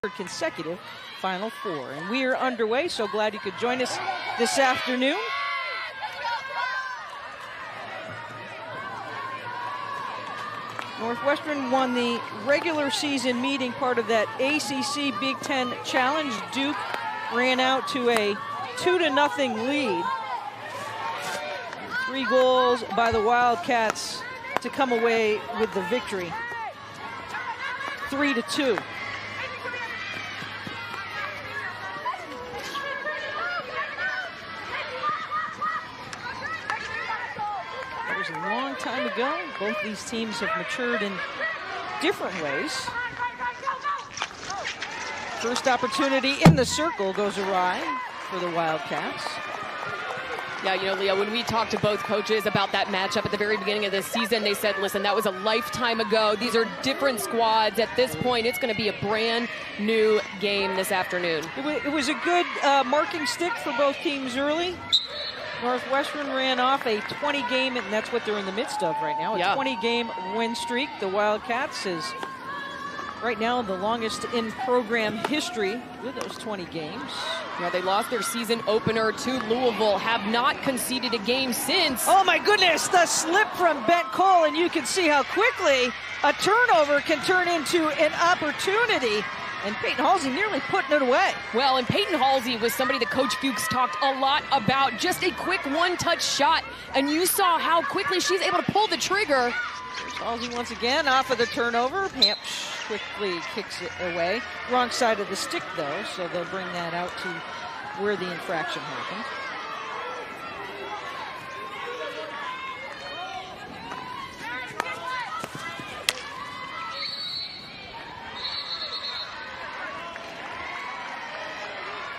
consecutive Final Four. And we are underway, so glad you could join us this afternoon. Northwestern won the regular season meeting, part of that ACC Big Ten Challenge. Duke ran out to a 2-0 lead. 3 goals by the Wildcats to come away with the victory. 3-2. It was a long time ago. Both these teams have matured in different ways. First opportunity in the circle goes awry for the Wildcats. Yeah, you know, Leah, when we talked to both coaches about that matchup at the very beginning of the season, they said, listen, that was a lifetime ago. These are different squads. At this point, it's going to be a brand new game this afternoon. It was a good marking stick for both teams early. Northwestern ran off a 20-game, and that's what they're in the midst of right now, a 20-game win streak. The Wildcats is right now the longest in program history with those 20 games. Yeah, they lost their season opener to Louisville, have not conceded a game since. Oh my goodness, the slip from Ben Cole, and you can see how quickly a turnover can turn into an opportunity. And Peyton Halsey nearly putting it away. Well, and Peyton Halsey was somebody that Coach Fuchs talked a lot about. Just a quick one-touch shot, and you saw how quickly she's able to pull the trigger. There's Halsey once again off of the turnover. Hamp quickly kicks it away. Wrong side of the stick, though, so they'll bring that out to where the infraction happened.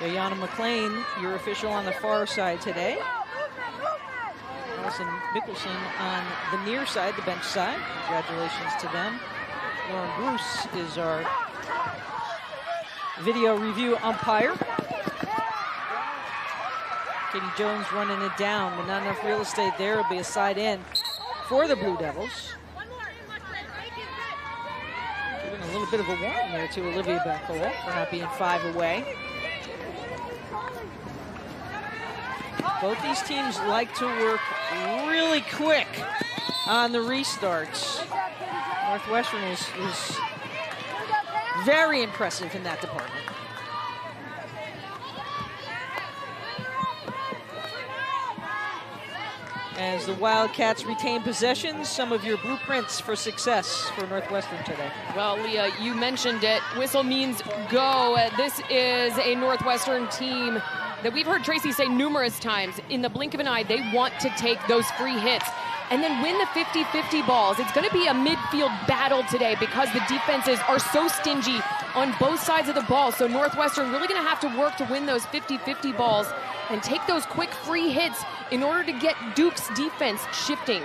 Yana McLean, your official on the far side today. Allison Mickelson on the near side, the bench side. Congratulations to them. Lauren Bruce is our video review umpire. Katie Jones running it down, but not enough real estate there. It'll be a side in for the Blue Devils. Giving a little bit of a warning there to Olivia Bencole for not being 5 away. Both these teams like to work really quick on the restarts. Northwestern is very impressive in that department. As the Wildcats retain possession, some of your blueprints for success for Northwestern today. Well, Leah, you mentioned it. Whistle means go. This is a Northwestern team that we've heard Tracy say numerous times. In the blink of an eye, they want to take those free hits and then win the 50-50 balls. It's going to be a midfield battle today because the defenses are so stingy on both sides of the ball. So Northwestern really going to have to work to win those 50-50 balls and take those quick free hits in order to get Duke's defense shifting.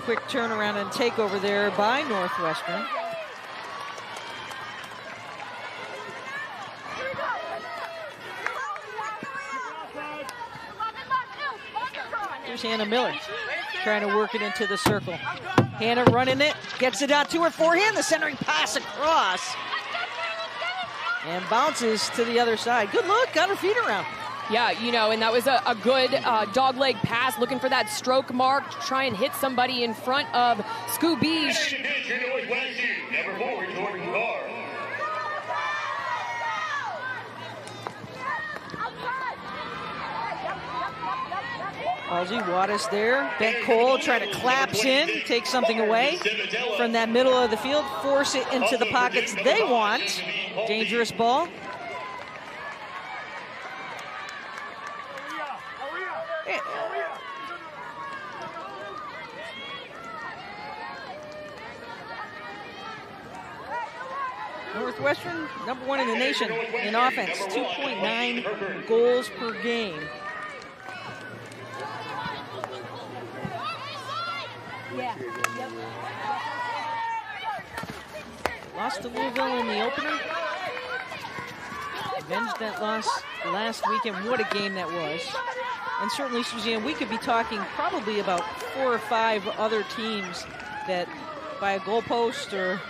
Quick turnaround and takeover there by Northwestern. Here's Hannah Miller trying to work it into the circle. Hannah running it, gets it out to her forehand, the centering pass across. And bounces to the other side. Good look, got her feet around. Yeah, you know, and that was a good dogleg pass, looking for that stroke mark, to try and hit somebody in front of Scooby. Halsey, Wattis there. Ben Cole trying to collapse in, take something away from that middle of the field, force it into the pockets they want. Dangerous ball. Northwestern, #1 in the nation in offense, 2.9 goals per game. Lost to Louisville in the opener. Avenged that loss last weekend. What a game that was. And certainly, Suzanne, we could be talking probably about 4 or 5 other teams that by a goalpost or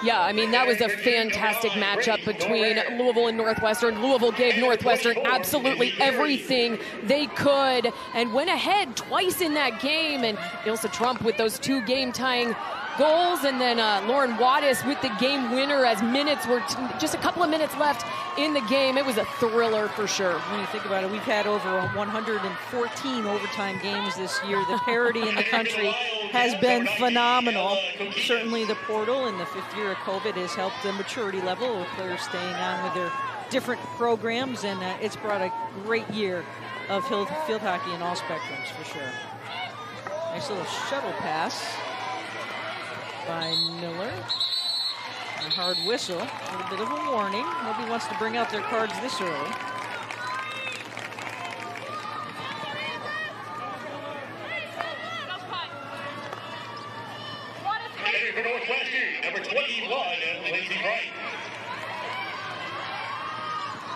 Yeah, I mean, that was a fantastic matchup between Louisville and Northwestern. Louisville gave Northwestern absolutely everything they could and went ahead twice in that game. And Ilsa Trump with those 2 game-tying goals, and then Lauren Wattis with the game winner as minutes were just a couple of minutes left in the game. It was a thriller for sure. When you think about it, we've had over 114 overtime games this year. The parity in the country has been phenomenal. Certainly the portal in the 5th year of COVID has helped the maturity level of players staying on with their different programs, and it's brought a great year of field hockey in all spectrums for sure. Nice little shuttle pass by Miller. A hard whistle, a little bit of a warning. Nobody wants to bring out their cards this early. For Northwestern, number 21, Lindsey Bright.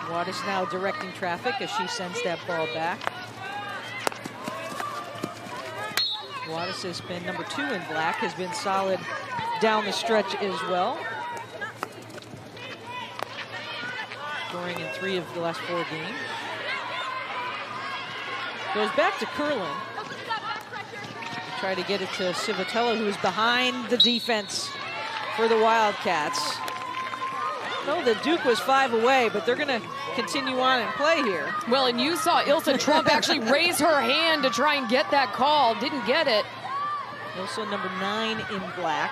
Wattis now directing traffic as she sends that ball back. Wattis has been number 2 in black, has been solid down the stretch as well. Scoring in 3 of the last 4 games. Goes back to Curlin. Try to get it to Civitella, who's behind the defense for the Wildcats. No, the Duke was 5 away, but they're going to continue on and play here. Well, and you saw Ilsa Trump actually raise her hand to try and get that call. Didn't get it. Ilsa, number 9 in black.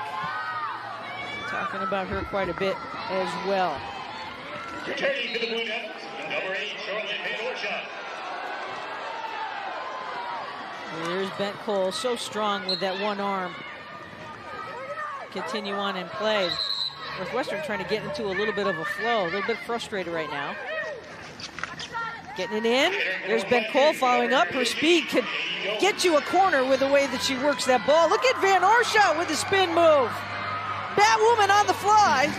Talking about her quite a bit as well. Returning to the Blue Devils, number 8, Charlotte Van There's Bent Cole, so strong with that one arm. Continue on and play. Northwestern trying to get into a little bit of a flow, a little bit frustrated right now. Getting it in. There's Bent Cole following up. Her speed could get you a corner with the way that she works that ball. Look at Van Oerschout with the spin move. Batwoman on the fly.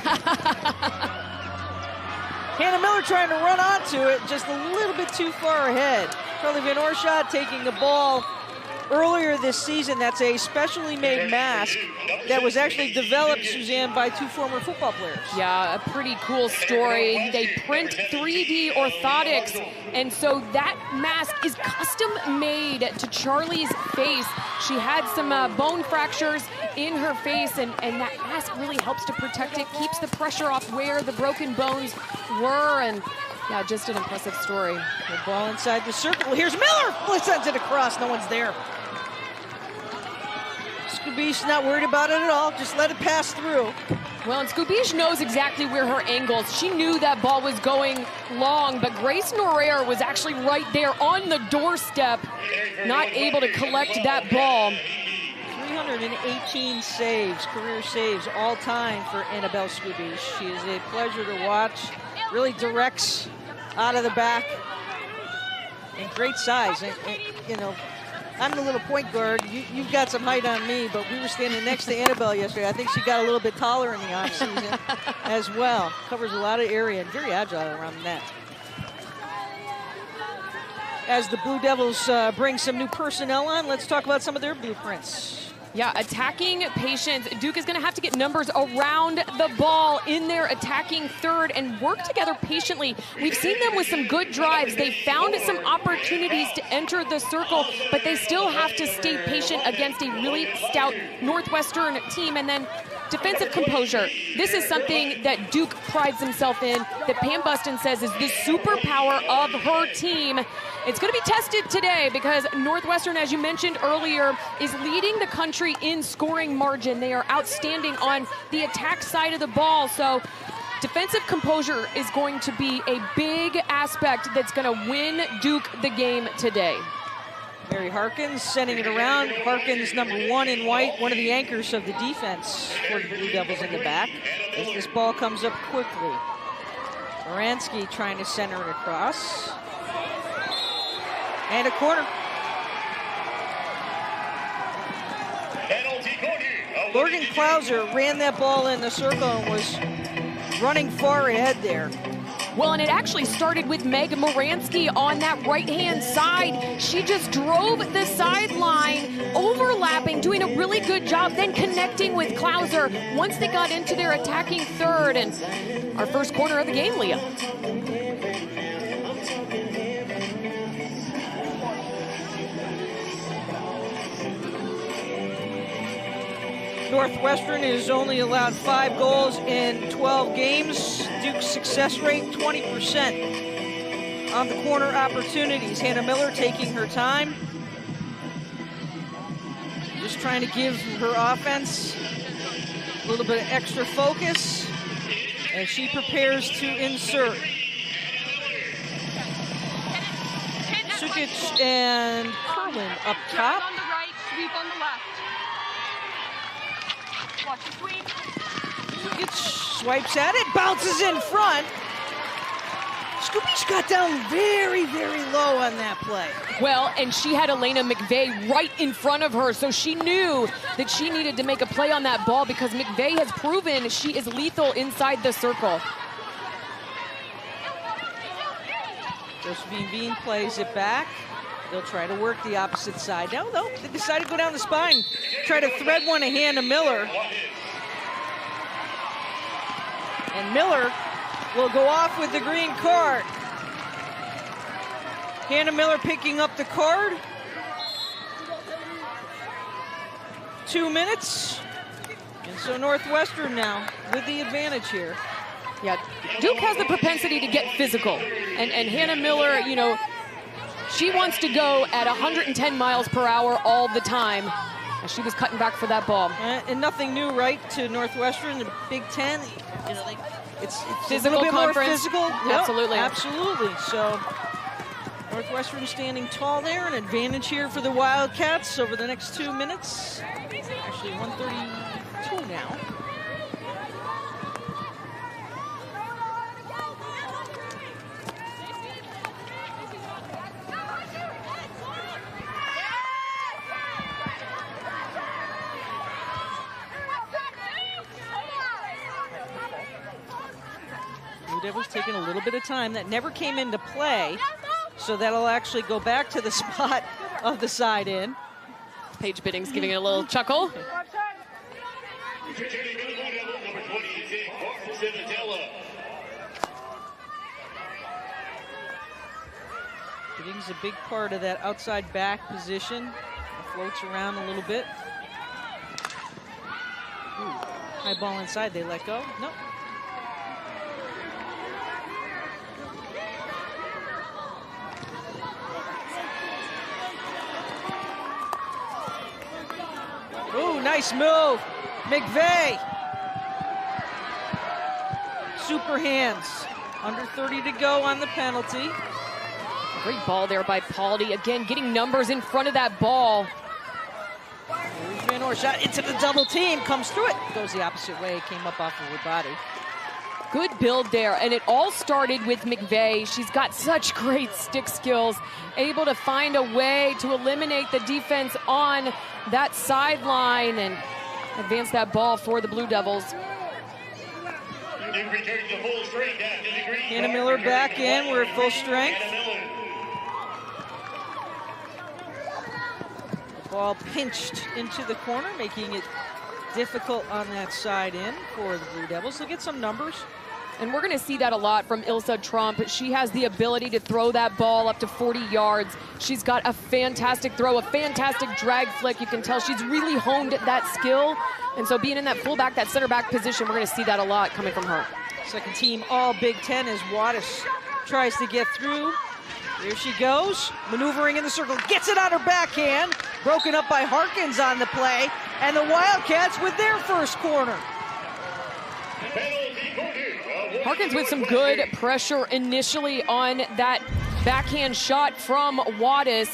Hannah Miller trying to run onto it, just a little bit too far ahead. Charlie Van Oerschout taking the ball earlier this season. That's a specially made mask that was actually developed, Suzanne, by 2 former football players. Yeah, a pretty cool story. They print 3D orthotics, and so that mask is custom made to Charlie's face. She had some bone fractures in her face, and that mask really helps to protect it, keeps the pressure off where the broken bones were, and yeah, just an impressive story. The ball inside the circle. Here's Miller. Well, sends it across. No one's there. Scoobish not worried about it at all. Just let it pass through. Well, and Scoobish knows exactly where her angles. She knew that ball was going long, but Grace Norrere was actually right there on the doorstep, not able to collect that ball. 318 saves, career saves, all time for Annabelle Scoobish. She is a pleasure to watch. Really directs out of the back, and great size. And, you know, I'm the little point guard. You've got some height on me, but we were standing next to Annabelle yesterday. I think she got a little bit taller in the offseason as well. Covers a lot of area and very agile around the net. As the Blue Devils bring some new personnel on, let's talk about some of their blueprints. Yeah, attacking patience. Duke is going to have to get numbers around the ball in their attacking third and work together patiently. We've seen them with some good drives. They found some opportunities to enter the circle, but they still have to stay patient against a really stout Northwestern team. And then defensive composure. This is something that Duke prides himself in, that Pam Buston says is the superpower of her team. It's going to be tested today because Northwestern, as you mentioned earlier, is leading the country in scoring margin. They are outstanding on the attack side of the ball. So defensive composure is going to be a big aspect that's going to win Duke the game today. Mary Harkins sending it around. Harkins, number 1 in white, one of the anchors of the defense for the Blue Devils in the back. As this ball comes up quickly. Moransky trying to center it across. And a corner. Morgan Klauser ran that ball in the circle and was running far ahead there. Well, and it actually started with Meg Moransky on that right-hand side. She just drove the sideline, overlapping, doing a really good job, then connecting with Klauser once they got into their attacking third. And our first corner of the game, Leah. Northwestern is only allowed 5 goals in 12 games. Duke's success rate, 20% on the corner opportunities. Hannah Miller taking her time. Just trying to give her offense a little bit of extra focus as she prepares to insert. Sukic and Kerwin up top. On the right, sweep on the left. Watch the sweep. Sukic swipes at it, bounces in front. Scooby's got down very, very low on that play. Well, and she had Elena McVeigh right in front of her, so she knew that she needed to make a play on that ball because McVeigh has proven she is lethal inside the circle. Josephine Bean plays it back. They'll try to work the opposite side. No, they decide to go down the spine, try to thread one to Hannah Miller. And Miller will go off with the green card. Hannah Miller picking up the card. 2 minutes. And so Northwestern now with the advantage here. Yeah, Duke has the propensity to get physical. And Hannah Miller, you know, she wants to go at 110 miles per hour all the time. And she was cutting back for that ball. And nothing new, right, to Northwestern, the Big Ten. You know, it's physical a little bit conference. more physical. Absolutely. Yep, absolutely. So Northwestern standing tall there. An advantage here for the Wildcats over the next 2 minutes. Actually, 1:32 now. Blue Devils taking a little bit of time. That never came into play, so that'll actually go back to the spot of the side in. Paige Bidding's giving it a little chuckle. Bidding's a big part of that outside back position. Floats around a little bit. Ooh, high ball inside, they let go. Nope. Ooh, nice move. McVeigh. Super hands. Under 30 to go on the penalty. Great ball there by Pauldy. Again, getting numbers in front of that ball. Here's Van Oor, shot into the double team. Comes through it. Goes the opposite way. Came up off of her body. Good build there, and it all started with McVeigh. She's got such great stick skills, able to find a way to eliminate the defense on that sideline and advance that ball for the Blue Devils. Hannah Miller back in. We're at full strength. The ball pinched into the corner, making it difficult on that side in for the Blue Devils. They'll get some numbers. And we're going to see that a lot from Ilsa Trump. She has the ability to throw that ball up to 40 yards. She's got a fantastic throw, a fantastic drag flick. You can tell she's really honed that skill. And so being in that fullback, that center back position, we're going to see that a lot coming from her. Second team all Big Ten as Wattis tries to get through. Here she goes, maneuvering in the circle, gets it on her backhand. Broken up by Harkins on the play. And the Wildcats with their first corner. Harkins with some good pressure initially on that backhand shot from Wattis.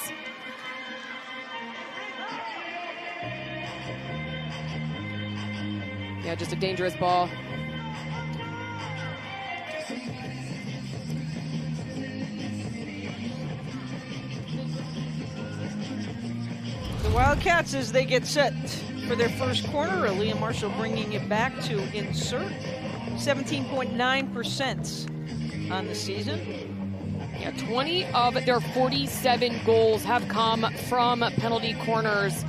Yeah, just a dangerous ball. The Wildcats, as they get set for their first corner, Aaliyah Marshall bringing it back to insert. 17.9%. on the season. Yeah, 20 of their 47 goals have come from penalty corners.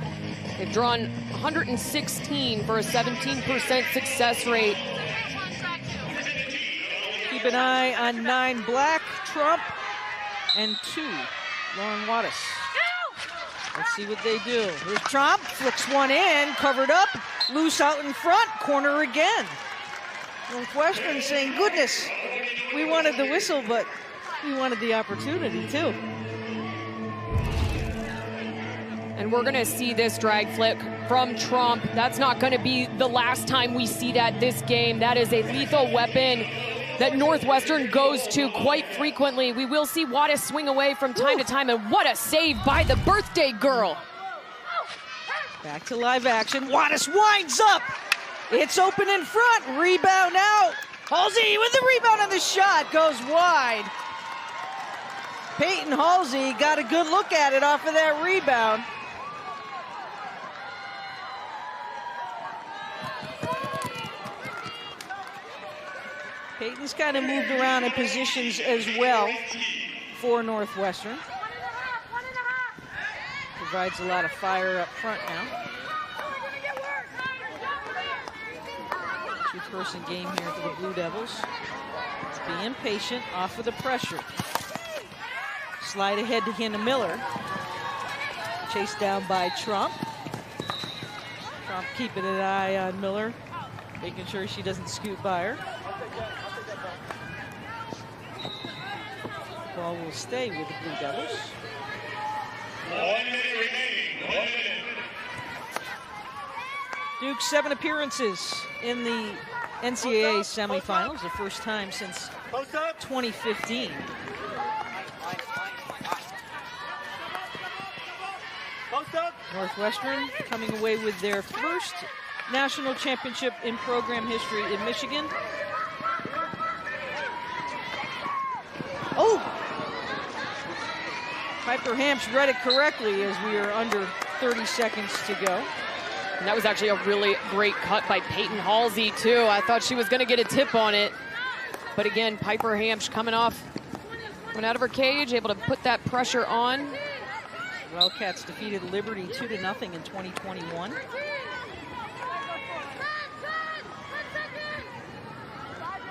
They've drawn 116 for a 17% success rate. Keep an eye on 9 Black, Trump, and 2 Lauren Wattis. Let's see what they do. Here's Trump, flicks one in, covered up, loose out in front, corner again. Northwestern saying, goodness, we wanted the whistle, but we wanted the opportunity too. And we're gonna see this drag flick from Trump. That's not gonna be the last time we see that this game. That is a lethal weapon that Northwestern goes to quite frequently. We will see Wattis swing away from time to time, and what a save by the birthday girl. Back to live action. Wattis winds up. It's open in front. Rebound out. Halsey with the rebound on the shot. Goes wide. Peyton Halsey got a good look at it off of that rebound. Peyton's kind of moved around in positions as well for Northwestern. Provides a lot of fire up front now. Two-person game here for the Blue Devils. Being patient off of the pressure. Slide ahead to Hannah Miller. Chased down by Trump. Trump keeping an eye on Miller, making sure she doesn't scoot by her. Ball will stay with the Blue Devils. 1 minute remaining. 1 minute. Duke 7 appearances in the NCAA semifinals, the first time since 2015. Northwestern coming away with their first national championship in program history in Michigan. Oh! Piper Hamps read it correctly as we are under 30 seconds to go. And that was actually a really great cut by Peyton Halsey, too. I thought she was going to get a tip on it. But again, Piper Hamps coming out of her cage, able to put that pressure on. Wildcats defeated Liberty 2-0 in 2021.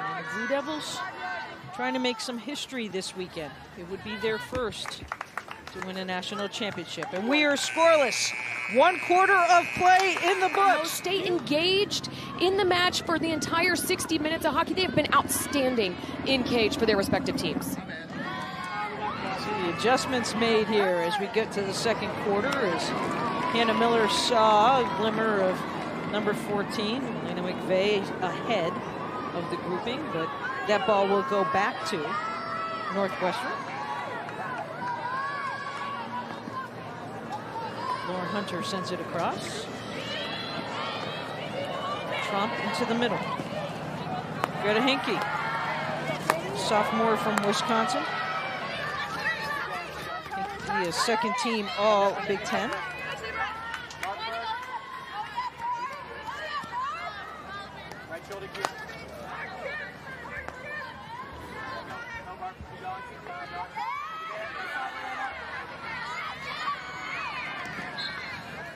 And the Blue Devils trying to make some history this weekend. It would be their first to win a national championship. And we are scoreless. 1 quarter of play in the books. Stay engaged in the match for the entire 60 minutes of hockey. They have been outstanding in cage for their respective teams. See the adjustments made here as we get to the second quarter as Hannah Miller saw a glimmer of number 14, Elena McVeigh, ahead of the grouping, but that ball will go back to Northwestern. Lauren Hunter sends it across. Trump into the middle. Greta Hinke, sophomore from Wisconsin. He is second team all Big Ten.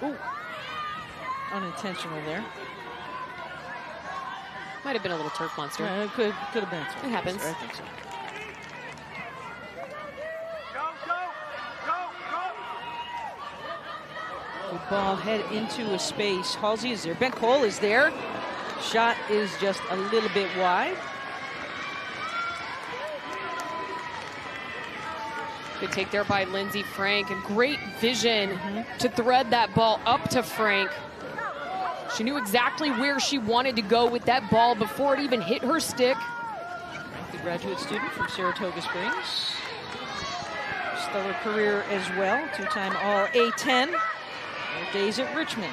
Ooh, unintentional there. Might have been a little turf monster. It could have been. It happens. I think so. Good ball head into a space. Halsey is there. Ben Cole is there. Shot is just a little bit wide. Good take there by Lindsey Frank, and great vision to thread that ball up to Frank. She knew exactly where she wanted to go with that ball before it even hit her stick. The graduate student from Saratoga Springs. Stellar career as well. Two-time All-A-10. Her days at Richmond.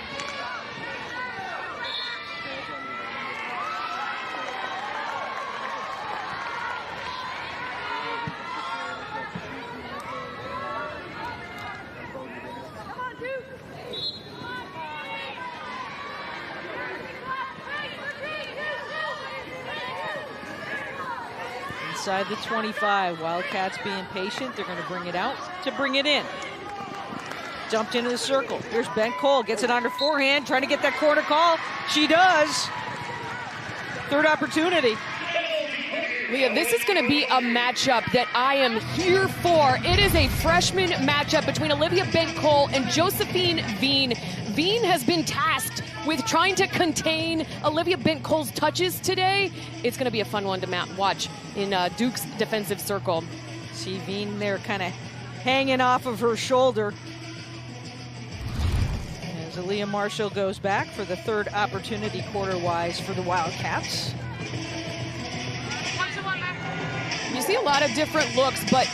inside the 25. Wildcats being patient. They're going to bring it out to bring it in. Dumped into the circle. Here's Ben Cole. Gets it on her forehand. Trying to get that corner call. She does. Third opportunity. Leah, this is going to be a matchup that I am here for. It is a freshman matchup between Olivia Bent-Cole and Josephine Veen. Veen has been tasked with trying to contain Olivia Bent-Cole's touches today. It's going to be a fun one to watch in Duke's defensive circle. See Veen there kind of hanging off of her shoulder. As Aaliyah Marshall goes back for the third opportunity quarter-wise for the Wildcats. You see a lot of different looks, but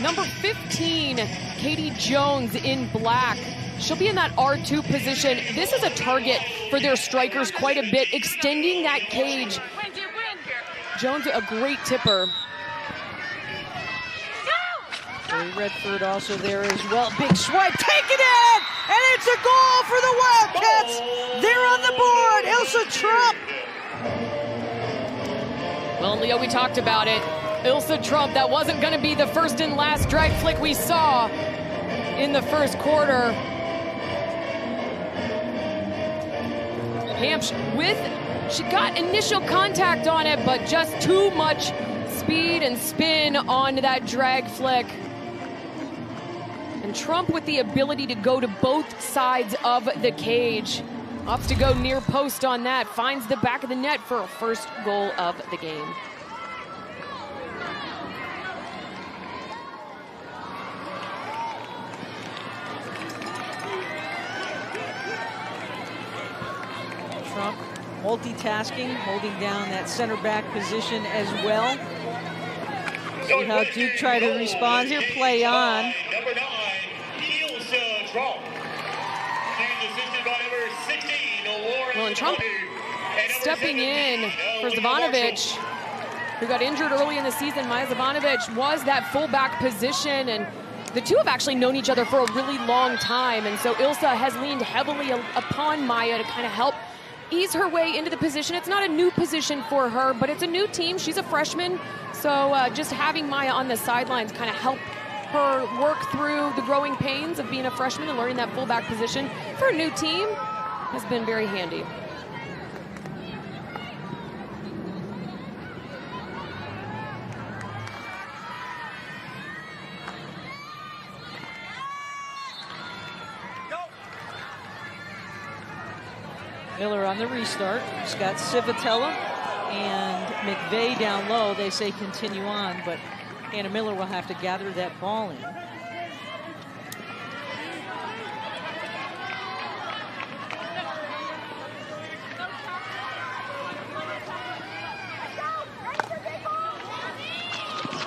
number 15, Katie Jones in black, she'll be in that R2 position. This is a target for their strikers quite a bit, extending that cage. Jones, a great tipper. Ray Redford also there as well. Big swipe, take it in! And it's a goal for the Wildcats! They're on the board, Ilsa Trump! Well, Leo, we talked about it. Ilsa Trump, that wasn't going to be the first and last drag flick we saw in the first quarter. Hampsh she got initial contact on it, but just too much speed and spin on that drag flick. And Trump with the ability to go to both sides of the cage. Opts to go near post on that, finds the back of the net for a first goal of the game. Trump multitasking, holding down that center back position as well. See how Duke try to respond here, play on. Number 9, Ilsa Trump. She's assisted by number 16, Lauren. Well, and Trump stepping in for Zivanovic, who got injured early in the season. Maya Zivanovic was that fullback position, and the two have actually known each other for a really long time, and so Ilsa has leaned heavily upon Maya to kind of help ease her way into the position. It's not a new position for her, but it's a new team. She's a freshman, so just having Maya on the sidelines kind of help her work through the growing pains of being a freshman and learning that fullback position for a new team has been very handy. Miller on the restart. Scott Civitella and McVeigh down low. They say continue on, but Hannah Miller will have to gather that ball in.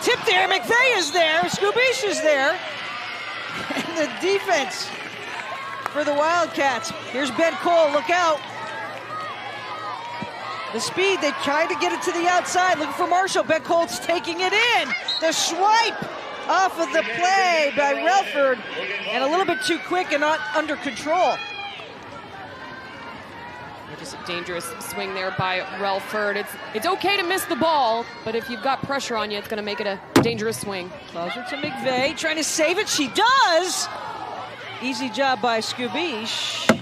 Tip there, McVeigh is there, Scoobish is there. And the defense for the Wildcats. Here's Ben Cole, look out. The speed, they tried to get it to the outside, looking for Marshall. Ben Cole's taking it in. The swipe off of the play by Relford, and a little bit too quick and not under control. Just a dangerous swing there by Relford. It's okay to miss the ball, but if you've got pressure on you, it's gonna make it a dangerous swing. Closer to McVeigh, trying to save it, she does! Easy job by Scoobish.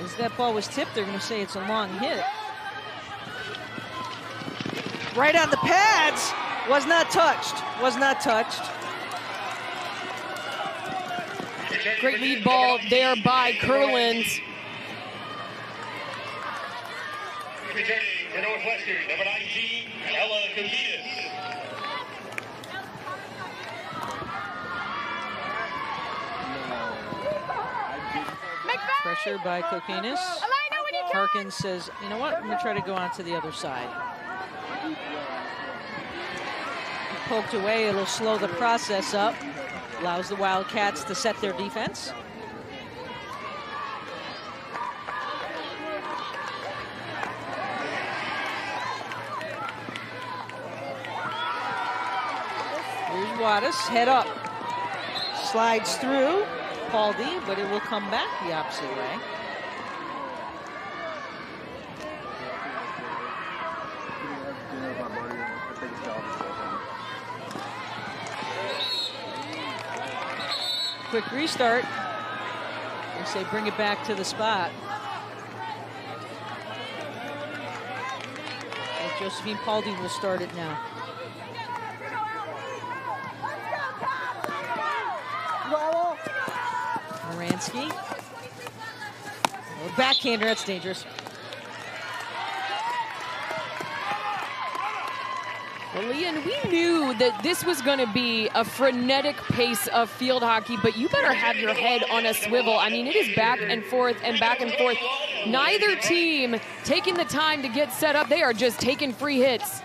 As that ball was tipped, they're gonna say it's a long hit. Right on the pads, was not touched, was not touched. Great lead ball there by Curlins. Returning for Northwestern, number 19, Ella Kokinas. Pressure by Kokinas. Harkins says, you know what, I'm gonna try to go on to the other side. Poked away, it'll slow the process up. Allows the Wildcats to set their defense. Here's Wattis, head up. Slides through Paldy, but it will come back the opposite way. quick restart. They say bring it back to the spot. So Josephine Paldi will start it now. Moransky. Backhander, that's dangerous. Well, Leon, we knew that this was going to be a frenetic pace of field hockey, but you better have your head on a swivel. I mean, it is back and forth and back and forth. Neither team taking the time to get set up. They are just taking free hits.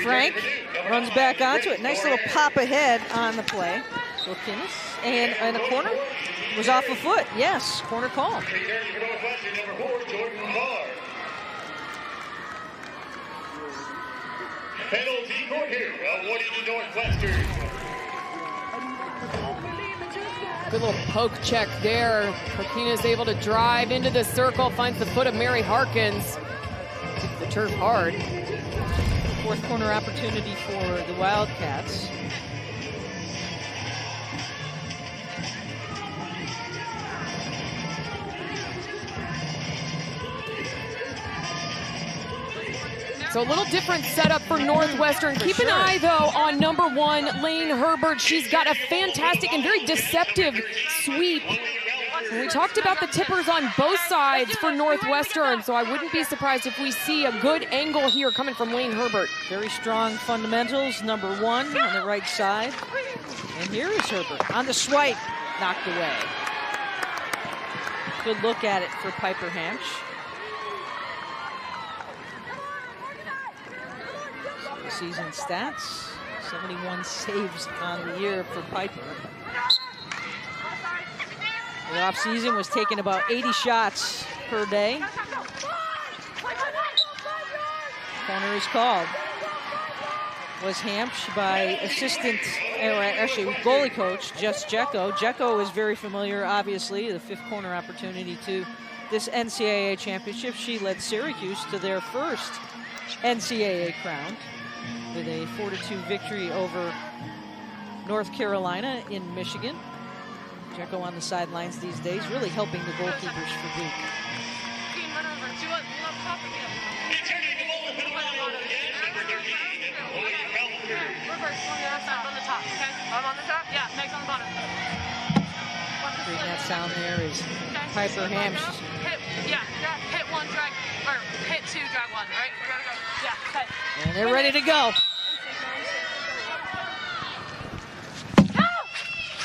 Frank runs back onto it. Nice little pop ahead on the play. Wilkins. And in the corner was off a foot. Yes, corner call. Penalty corner, awarded to Northwestern. Good little poke check there. Perkina's able to drive into the circle, finds the foot of Mary Harkins. Hit the turf hard. Fourth corner opportunity for the Wildcats. So a little different setup for Northwestern. Keep an eye, though, on number 1, Lane Herbert. She's got a fantastic and very deceptive sweep. And we talked about the tippers on both sides for Northwestern, so I wouldn't be surprised if we see a good angle here coming from Lane Herbert. Very strong fundamentals. Number 1 on the right side. And here is Herbert on the swipe. Knocked away. Good look at it for Piper Hamsch. Season stats, 71 saves on the year for Piper. The offseason was taking about 80 shots per day. Corner is called. Was Hamsch by assistant, actually goalie coach, Jess Jecko. Jecko is very familiar, obviously, the 5th corner opportunity to this NCAA championship. She led Syracuse to their first NCAA crown with a 4-2 victory over North Carolina in Michigan. Jecko on the sidelines these days, really helping the goalkeepers for Duke. Reading that sound there is Piper Hamsch. Hit 1, drag, or hit 2, drag 1, right? Yeah, okay. And they're ready to go.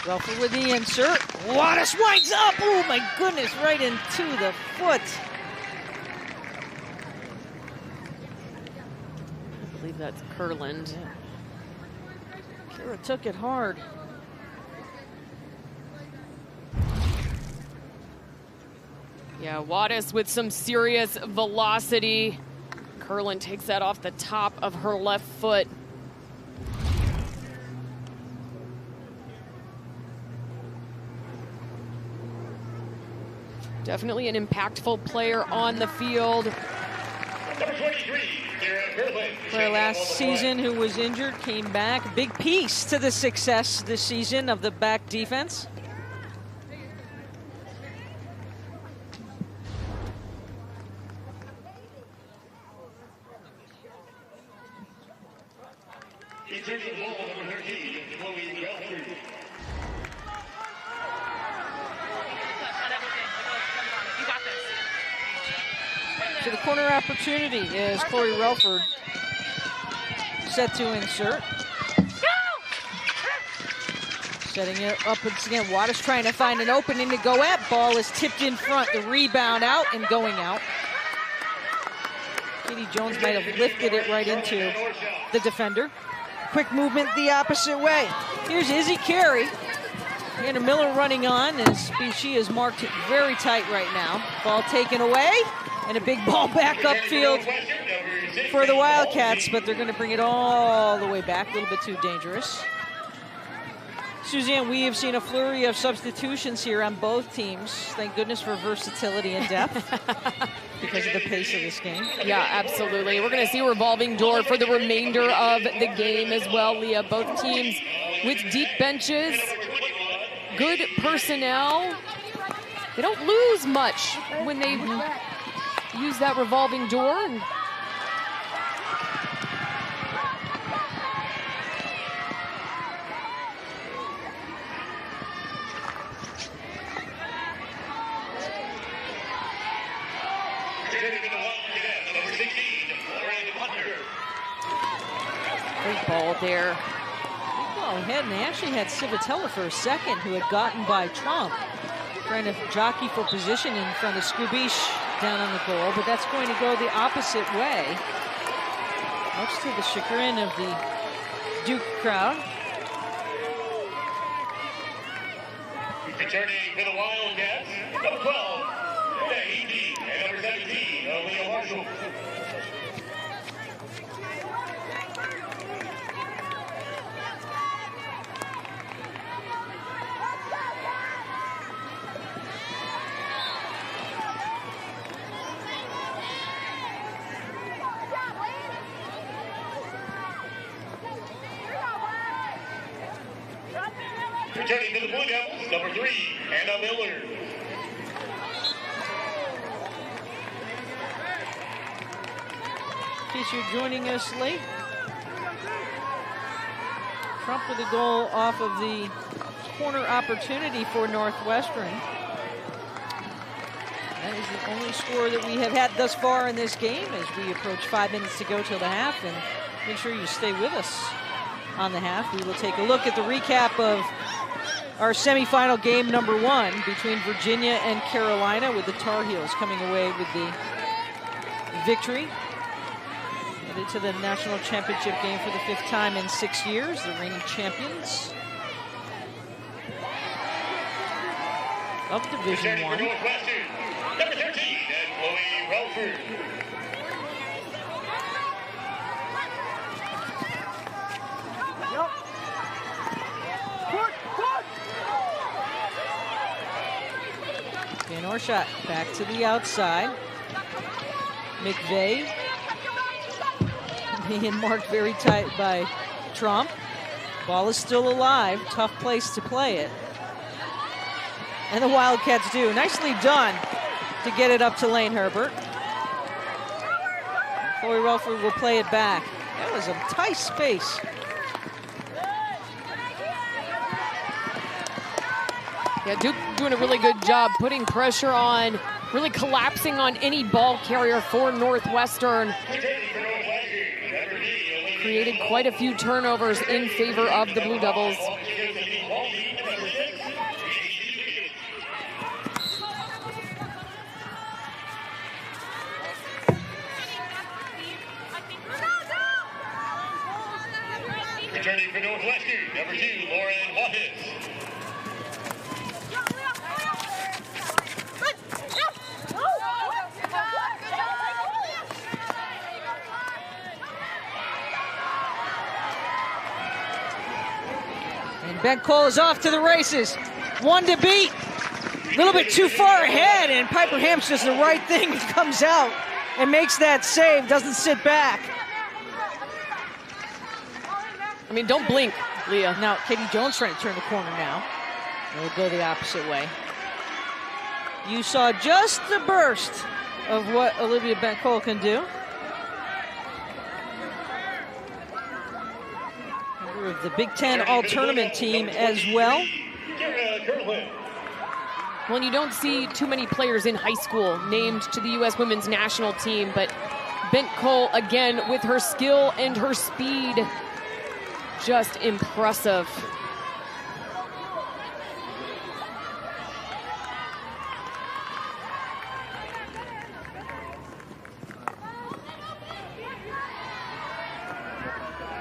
Ruffle with the insert. Wattis winds up. Oh my goodness, right into the foot. I believe that's Kurland. Yeah. Kira took it hard. Yeah, Wattis with some serious velocity. Kurland takes that off the top of her left foot. Definitely an impactful player on the field. Number 23, Player last season who was injured came back. Big piece to the success this season of the back defense. So the corner opportunity is Corey Relford set to insert. Setting it up once again. Wattis trying to find an opening to go at. Ball is tipped in front. The rebound out and going out. Katie Jones might have lifted it right into the defender. Quick movement the opposite way. Here's Izzy Carey. Hannah Miller running on as she is marked very tight right now. Ball taken away. And a big ball back upfield for the Wildcats, but they're going to bring it all the way back. A little bit too dangerous. Suzanne, we have seen a flurry of substitutions here on both teams. Thank goodness for versatility and depth because of the pace of this game. Yeah, absolutely. We're going to see a revolving door for the remainder of the game as well, Leah. Both teams with deep benches, good personnel. They don't lose much when they use that revolving door. Great ball there. Big ball ahead, and they actually had Civitella for a second, who had gotten by Trump, trying to jockey for position in front of Skubish down on the goal, but that's going to go the opposite way, much to the chagrin of the Duke crowd. Returning for the Wildcats, number 12, Tahiti, and number 17, Leo Marshall. Returning to the Blue Devils, number 3, Anna Miller. In case you're joining us late, Trump with a goal off of the corner opportunity for Northwestern. That is the only score that we have had thus far in this game as we approach 5 minutes to go till the half, and make sure you stay with us on the half. We will take a look at the recap of our semifinal game number 1 between Virginia and Carolina, with the Tar Heels coming away with the victory. Headed to the national championship game for the 5th time in 6 years, the reigning champions of Division I. Number 13, and Chloe Relford. Van Orshat back to the outside. McVeigh being marked very tight by Trump. Ball is still alive. Tough place to play it. And the Wildcats do. Nicely done to get it up to Lane Herbert. Chloe Relford will play it back. That was a tight space. Yeah, Duke doing a really good job putting pressure on, really collapsing on any ball carrier for Northwestern. Created quite a few turnovers in favor of the Blue Devils. Returning for Northwestern, number 2, Lauren Wattis. Ben Cole is off to the races. 1 to beat. A little bit too far ahead, and Piper Hamps does the right thing. Comes out and makes that save, doesn't sit back. I mean, don't blink, Leah. Now, Katie Jones trying to turn the corner now. It'll go the opposite way. You saw just the burst of what Olivia Ben Cole can do. Of the Big Ten All-Tournament team as well. Well, you don't see too many players in high school named to the U.S. women's national team, but Bent Cole, again, with her skill and her speed, just impressive.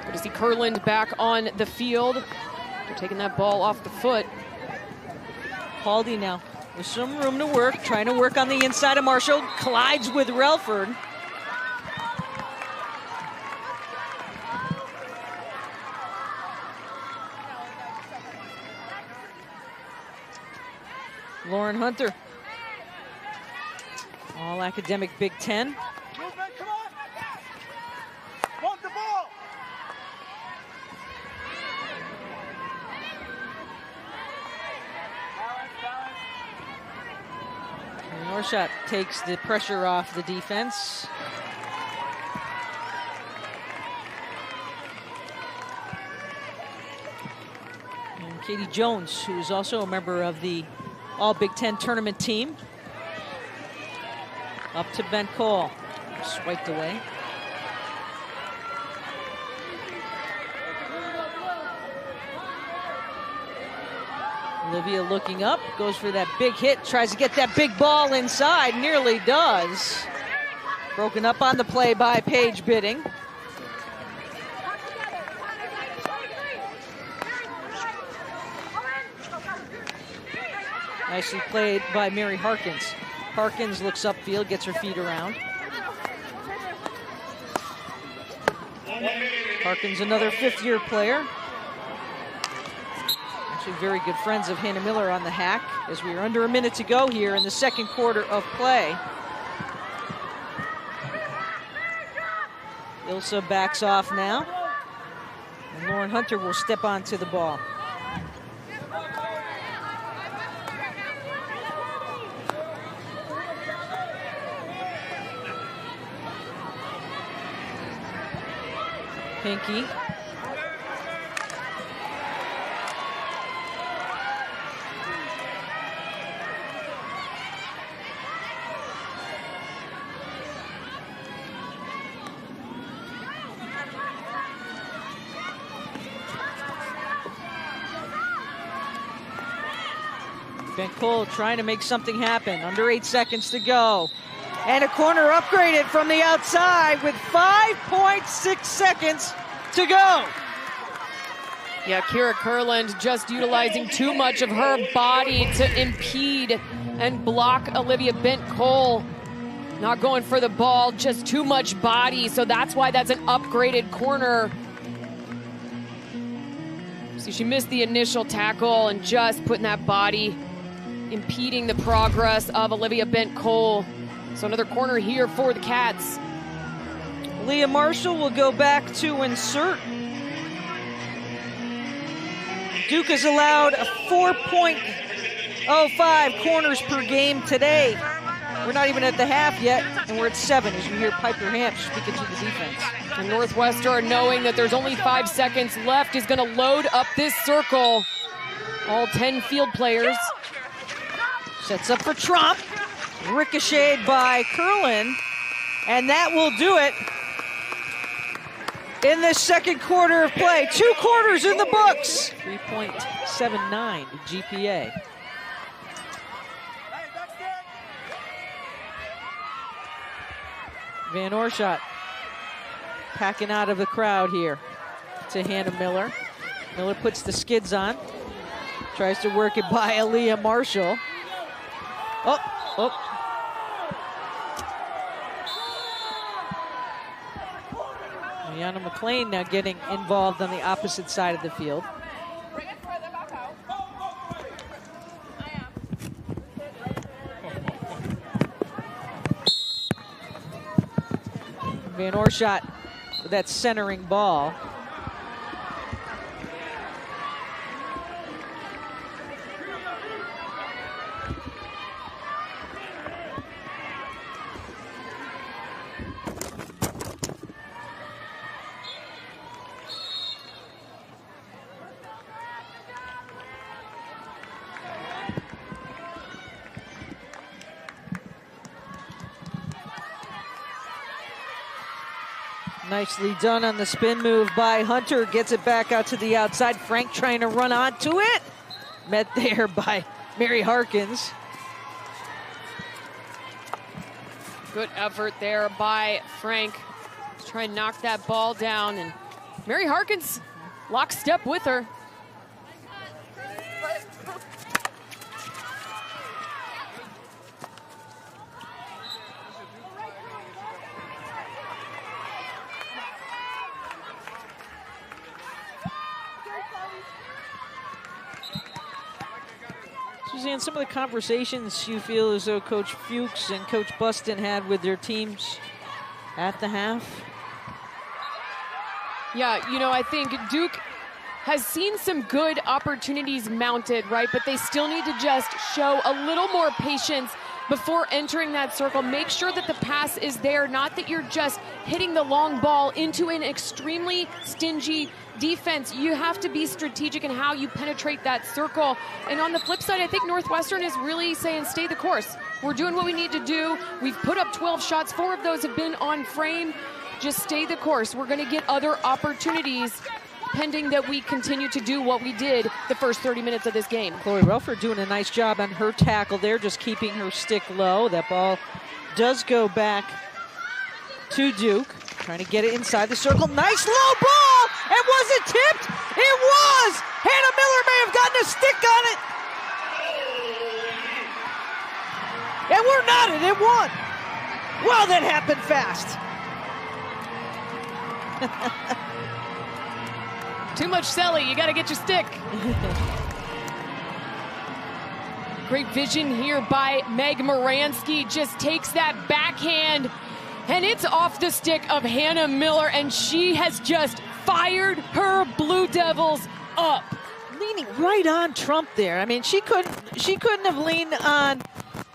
Good to see Kurland back on the field. They're taking that ball off the foot. Paldy now with some room to work, trying to work on the inside of Marshall. Collides with Relford. Lauren Hunter. All academic Big Ten. Movement, come on! Want the ball! Norshot takes the pressure off the defense. And Katie Jones, who is also a member of the All Big Ten tournament team. Up to Ben Cole, swiped away. Olivia looking up, goes for that big hit, tries to get that big ball inside, nearly does. Broken up on the play by Paige Bidding. Nicely played by Mary Harkins. Harkins looks upfield, gets her feet around. Harkins, another fifth-year player. Actually very good friends of Hannah Miller on the hack as we are under a minute to go here in the second quarter of play. Ilsa backs off now. And Lauren Hunter will step onto the ball. Pinky. Ben Cole trying to make something happen. Under 8 seconds to go. And a corner upgraded from the outside with 5.6 seconds to go. Yeah, Kira Kurland just utilizing too much of her body to impede and block Olivia Bent Cole. Not going for the ball, just too much body. So that's why that's an upgraded corner. See, she missed the initial tackle and just putting that body, impeding the progress of Olivia Bent Cole. So another corner here for the Cats. Leah Marshall will go back to insert. Duke has allowed a 4.05 corners per game today. We're not even at the half yet, and we're at 7 as you hear Piper Hamp speaking to the defense. And Northwestern, knowing that there's only 5 seconds left, is going to load up this circle. All 10 field players. Sets up for Trump. Ricocheted by Kurland, and that will do it in this second quarter of play. 2 quarters in the books. 3.79 GPA. Van Oorschot packing out of the crowd here to Hannah Miller. Miller puts the skids on, tries to work it by Aaliyah Marshall. Oh. Rihanna McLean now getting involved on the opposite side of the field. Van Oorschot with that centering ball. Nicely done on the spin move by Hunter. Gets it back out to the outside. Frank trying to run onto it. Met there by Mary Harkins. Good effort there by Frank. Trying to knock that ball down. And Mary Harkins lockstep with her. Suzanne, some of the conversations you feel as though Coach Fuchs and Coach Buston had with their teams at the half? Yeah, you know, I think Duke has seen some good opportunities mounted, right? But they still need to just show a little more patience before entering that circle. Make sure that the pass is there, not that you're just hitting the long ball into an extremely stingy defense. You have to be strategic in how you penetrate that circle. And on the flip side, I think Northwestern is really saying, stay the course. We're doing what we need to do. We've put up 12 shots. 4 of those have been on frame. Just stay the course. We're going to get other opportunities pending that we continue to do what we did the first 30 minutes of this game. Chloe Relford doing a nice job on her tackle there, just keeping her stick low. That ball does go back to Duke. Trying to get it inside the circle. Nice low ball! And was it tipped? It was! Hannah Miller may have gotten a stick on it. And we're not it. It won. Well, that happened fast. Too much Selly, you gotta get your stick. Great vision here by Meg Moransky. Just takes that backhand and it's off the stick of Hannah Miller, and she has just fired her Blue Devils up. Leaning right on Trump there. I mean, she couldn't have leaned on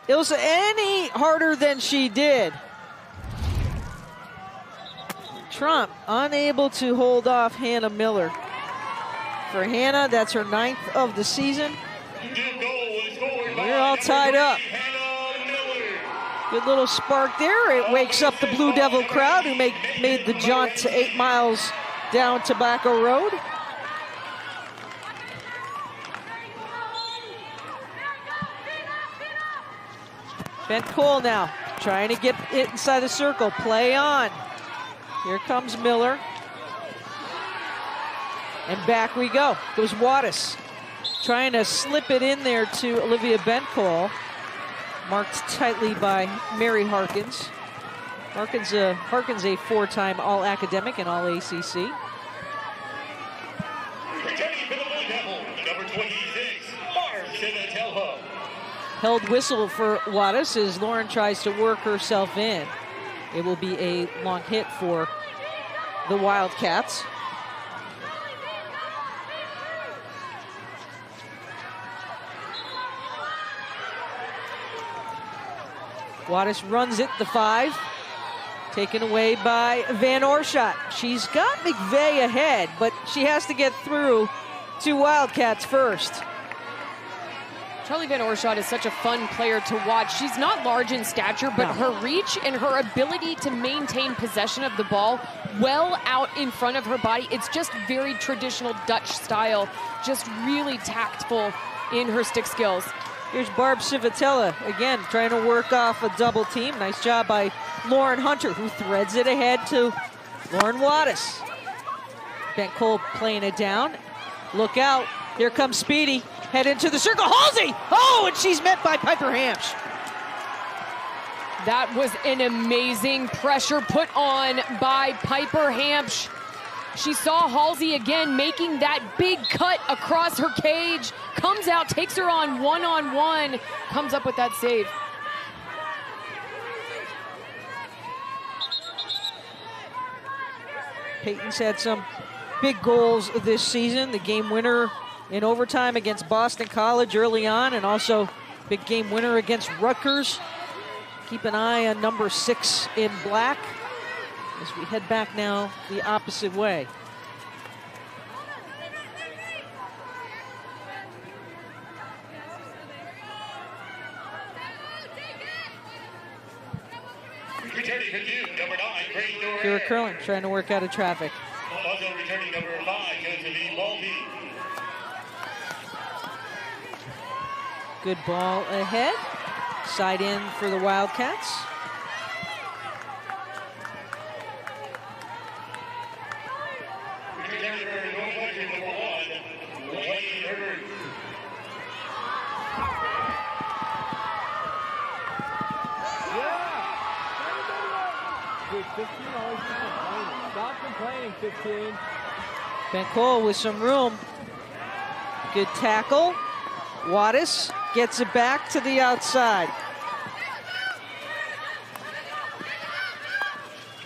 Ilsa any harder than she did. Trump unable to hold off Hannah Miller. For Hannah, that's her 9th of the season. We're all tied up. Good little spark there. It wakes up the Blue Devil crowd who made the jaunt to 8 miles down Tobacco Road. Ben Cole now trying to get it inside the circle. Play on. Here comes Miller. And back we go. Goes Wattis. Trying to slip it in there to Olivia Bencole. Marked tightly by Mary Harkins. Harkins a 4-time All-Academic and All-ACC. Returning for the Blue Devils, number 26, Marcella. Held whistle for Wattis as Lauren tries to work herself in. It will be a long hit for the Wildcats. Wattis runs it, the 5. Taken away by Van Oorschot. She's got McVeigh ahead, but she has to get through to Wildcats first. Charlie Van Oorschot is such a fun player to watch. She's not large in stature, but her reach and her ability to maintain possession of the ball well out in front of her body, it's just very traditional Dutch style, just really tactful in her stick skills. Here's Barb Civitella, again, trying to work off a double team. Nice job by Lauren Hunter, who threads it ahead to Lauren Wattis. Ben Cole playing it down. Look out, here comes Speedy. Head into the circle, Halsey! Oh, and she's met by Piper Hamsch. That was an amazing pressure put on by Piper Hamsch. She saw Halsey again making that big cut across her cage, comes out, takes her on one-on-one, comes up with that save. Peyton's had some big goals this season. The game winner in overtime against Boston College early on, and also big game winner against Rutgers. Keep an eye on number 6 in black as we head back now the opposite way. Returning for Duke, number 9, Grace Doré. Kira Curlin trying to work out of traffic. Also returning number 5, Josephine Baldy. Good ball ahead. Side in for the Wildcats. Returning for Northwestern, number 1, Wayne Herbert. Dude, 15, always keep complaining. Stop complaining, 15. Ben Cole with some room. Good tackle. Wattis gets it back to the outside.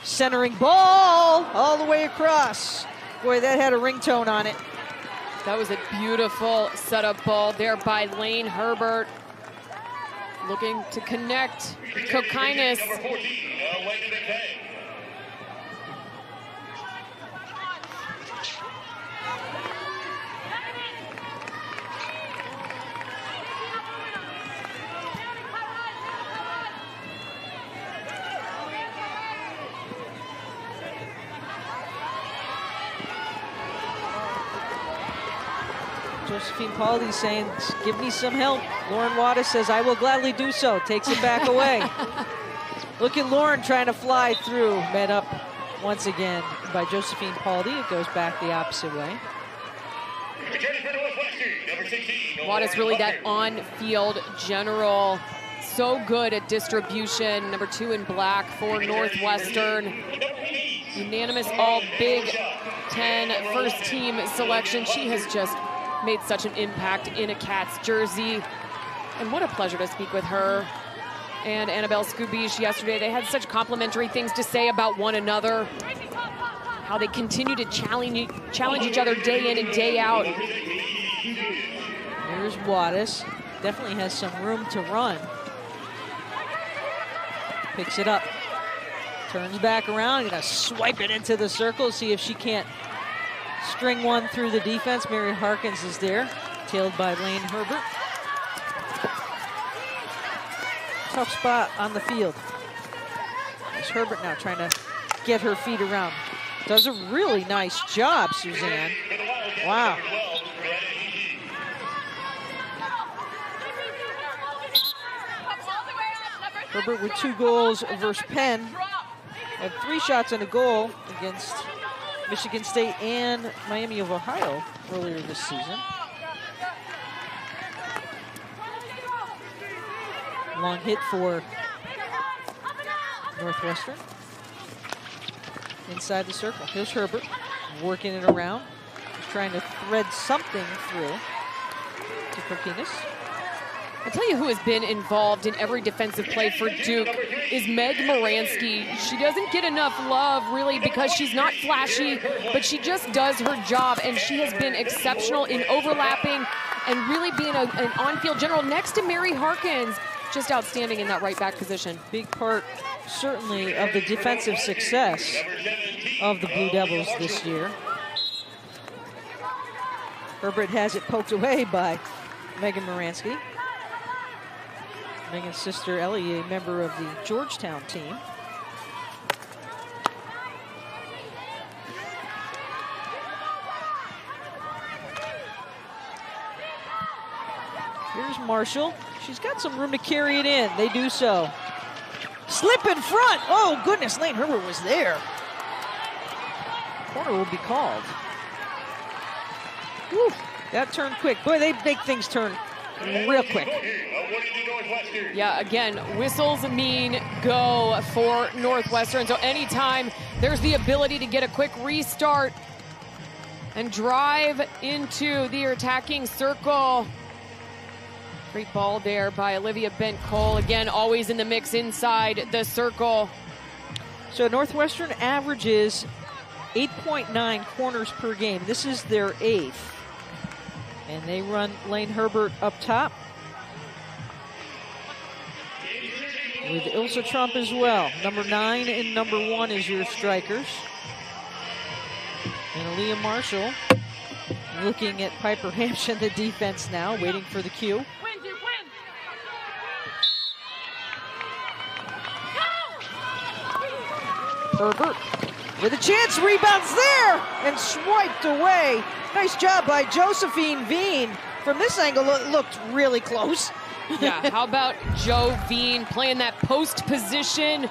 Centering ball all the way across. Boy, that had a ringtone on it. That was a beautiful setup ball there by Lane Herbert. Looking to connect with Kokinis. Number 14, Lane McKay. Josephine Paldy saying, give me some help. Lauren Wattis says, I will gladly do so. Takes it back away. Look at Lauren trying to fly through. Met up once again by Josephine Paldy. It goes back the opposite way. Wattis really that on-field general. So good at distribution. Number 2 in black for Northwestern. Unanimous all Big Ten first team selection. She has just made such an impact in a Cats jersey. And what a pleasure to speak with her and Annabelle Scubish yesterday. They had such complimentary things to say about one another. How they continue to challenge each other day in and day out. Here's Wattis. Definitely has some room to run. Picks it up. Turns back around. Gonna swipe it into the circle. See if she can't string one through the defense. Mary Harkins is there, tailed by Lane Herbert. Tough spot on the field. There's Herbert now trying to get her feet around. Does a really nice job, Suzanne. Wow. Herbert with 2 goals versus Penn. Had 3 shots on a goal against Michigan State and Miami of Ohio earlier this season. Long hit for Northwestern. Inside the circle. Here's Herbert working it around. He's trying to thread something through to Kokinis. I'll tell you who has been involved in every defensive play for Duke is Meg Moransky. She doesn't get enough love, really, because she's not flashy, but she just does her job, and she has been exceptional in overlapping and really being an on-field general next to Mary Harkins. Just outstanding in that right back position. Big part, certainly, of the defensive success of the Blue Devils this year. Herbert has it poked away by Megan Moransky. Megan's sister Ellie, a member of the Georgetown team. Here's Marshall. She's got some room to carry it in. They do so. Slip in front. Oh, goodness, Lane Herbert was there. Corner will be called. Whew, that turned quick. Boy, they make things turn real quick. Yeah, again, whistles mean go for Northwestern. So anytime there's the ability to get a quick restart and drive into the attacking circle. Great ball there by Olivia Bent-Cole. Again, always in the mix inside the circle. So Northwestern averages 8.9 corners per game. This is their 8th. And they run Lane Herbert up top with Ilsa Trump as well. Number 9 and number 1 is your strikers. And Aaliyah Marshall looking at Piper Hampshire, the defense now, waiting for the cue. Herbert with a chance, rebounds there, and swiped away. Nice job by Josephine Veen. From this angle, it looked really close. Yeah, how about Jo Veen playing that post position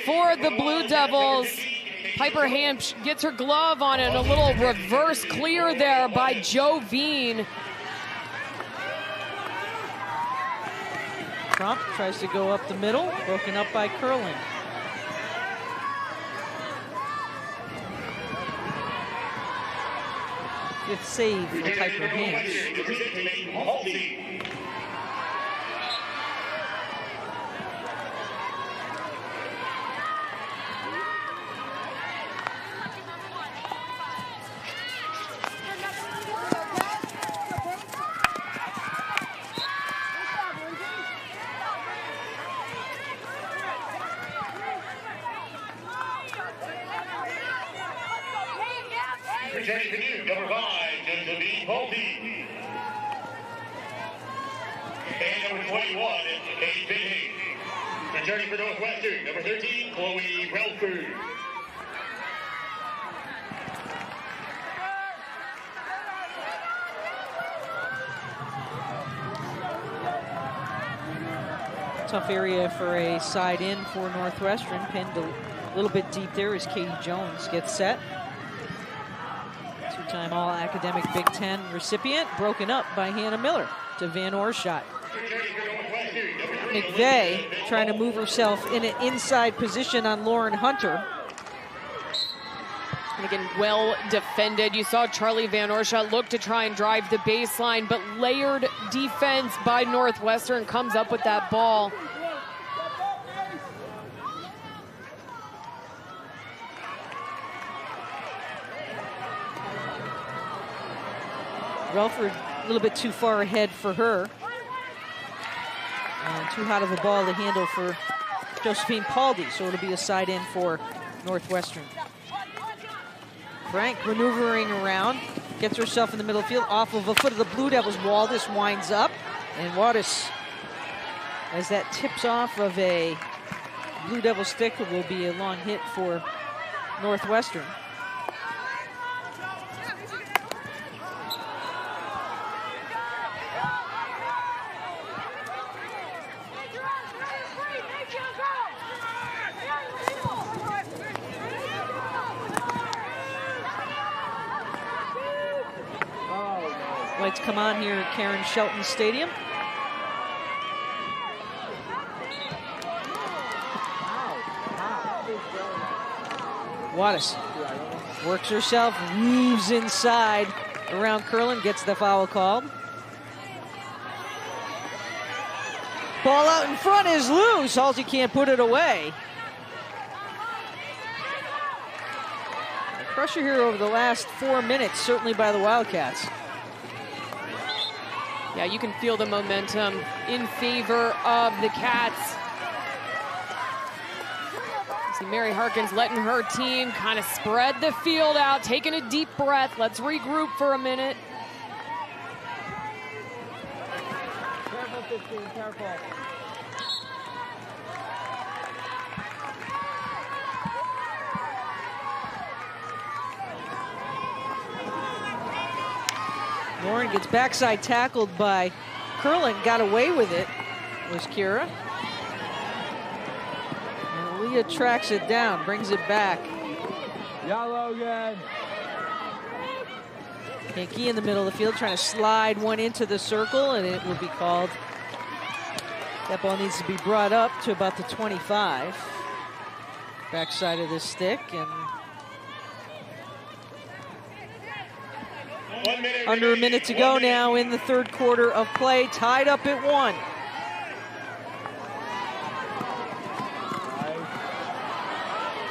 for the Blue Devils. Piper Hampsh gets her glove on it, a little reverse clear there by Jo Veen. Trump tries to go up the middle, broken up by Curling. 5th save for Piper Hands. Returning to Duke, number 5, Josephine Poldy. And number 21, Kate Bingham. Returning for Northwestern, number 13, Chloe Relford. Tough area for a side in for Northwestern. Pinned a little bit deep there as Katie Jones gets set. Two-time All-Academic Big Ten recipient, broken up by Hannah Miller to Van Oorschot. McVeigh trying to move herself in an inside position on Lauren Hunter. And again, well defended. You saw Charlie Van Oorschot look to try and drive the baseline, but layered defense by Northwestern comes up with that ball. Relford a little bit too far ahead for her. And too hot of a ball to handle for Josephine Poldy, so it'll be a side in for Northwestern. Frank maneuvering around, gets herself in the middle of the field, off of a foot of the Blue Devils. Waldes winds up, and Waldes, as that tips off of a Blue Devil stick, it will be a long hit for Northwestern. Lights come on here at Karen Shelton Stadium. Waldes works herself, weaves inside around Curlin, gets the foul called. Ball out in front is loose. Halsey can't put it away. Pressure here over the last 4 minutes, certainly by the Wildcats. Yeah, you can feel the momentum in favor of the Cats. See Mary Harkins letting her team kind of spread the field out, taking a deep breath. Let's regroup for a minute. Careful, 15, careful. Lauren gets backside tackled by Curlin, got away with it, was Kira. And Leah tracks it down, brings it back. Yellow again. Hickey in the middle of the field trying to slide one into the circle, and it will be called. That ball needs to be brought up to about the 25. Backside of the stick, and under a minute to go now in the third quarter of play, tied up at 1.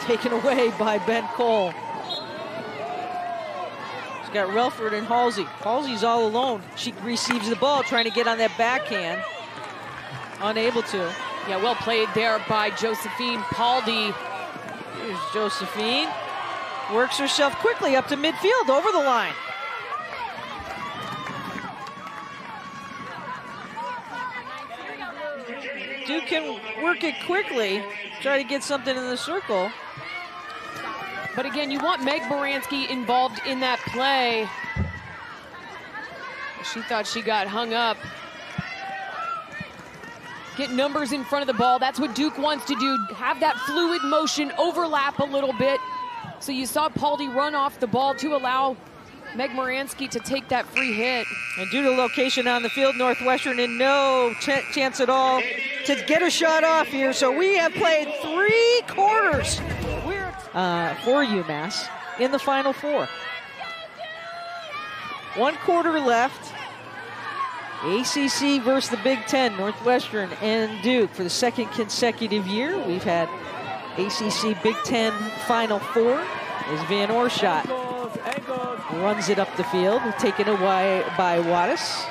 Taken away by Ben Cole. She's got Relford and Halsey. Halsey's all alone. She receives the ball, trying to get on that backhand. Unable to. Yeah, well played there by Josephine Poldy. Here's Josephine. Works herself quickly up to midfield, over the line. Duke can work it quickly, try to get something in the circle. But again, you want Meg Baranski involved in that play. She thought she got hung up. Get numbers in front of the ball. That's what Duke wants to do. Have that fluid motion, overlap a little bit. So you saw Poldy run off the ball to allow Meg Baranski to take that free hit. And due to location on the field, Northwestern in no chance at all to get a shot off here. So we have played 3 quarters for UMass in the Final Four. 1 quarter left. ACC versus the Big Ten, Northwestern and Duke for the 2nd consecutive year. We've had ACC Big Ten Final Four as Van Oorschot runs it up the field, taken away by Wattis.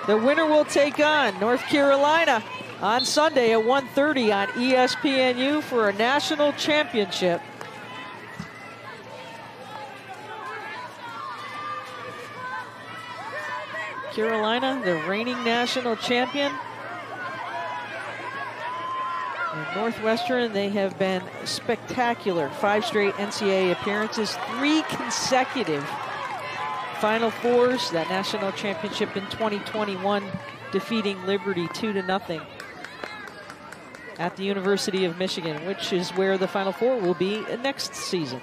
The winner will take on North Carolina on Sunday at 1:30 on ESPNU for a national championship. Carolina, the reigning national champion. And Northwestern, they have been spectacular. 5 straight NCAA appearances, 3 consecutive Final Fours. That national championship in 2021, defeating Liberty 2-0 at the University of Michigan, which is where the Final Four will be next season.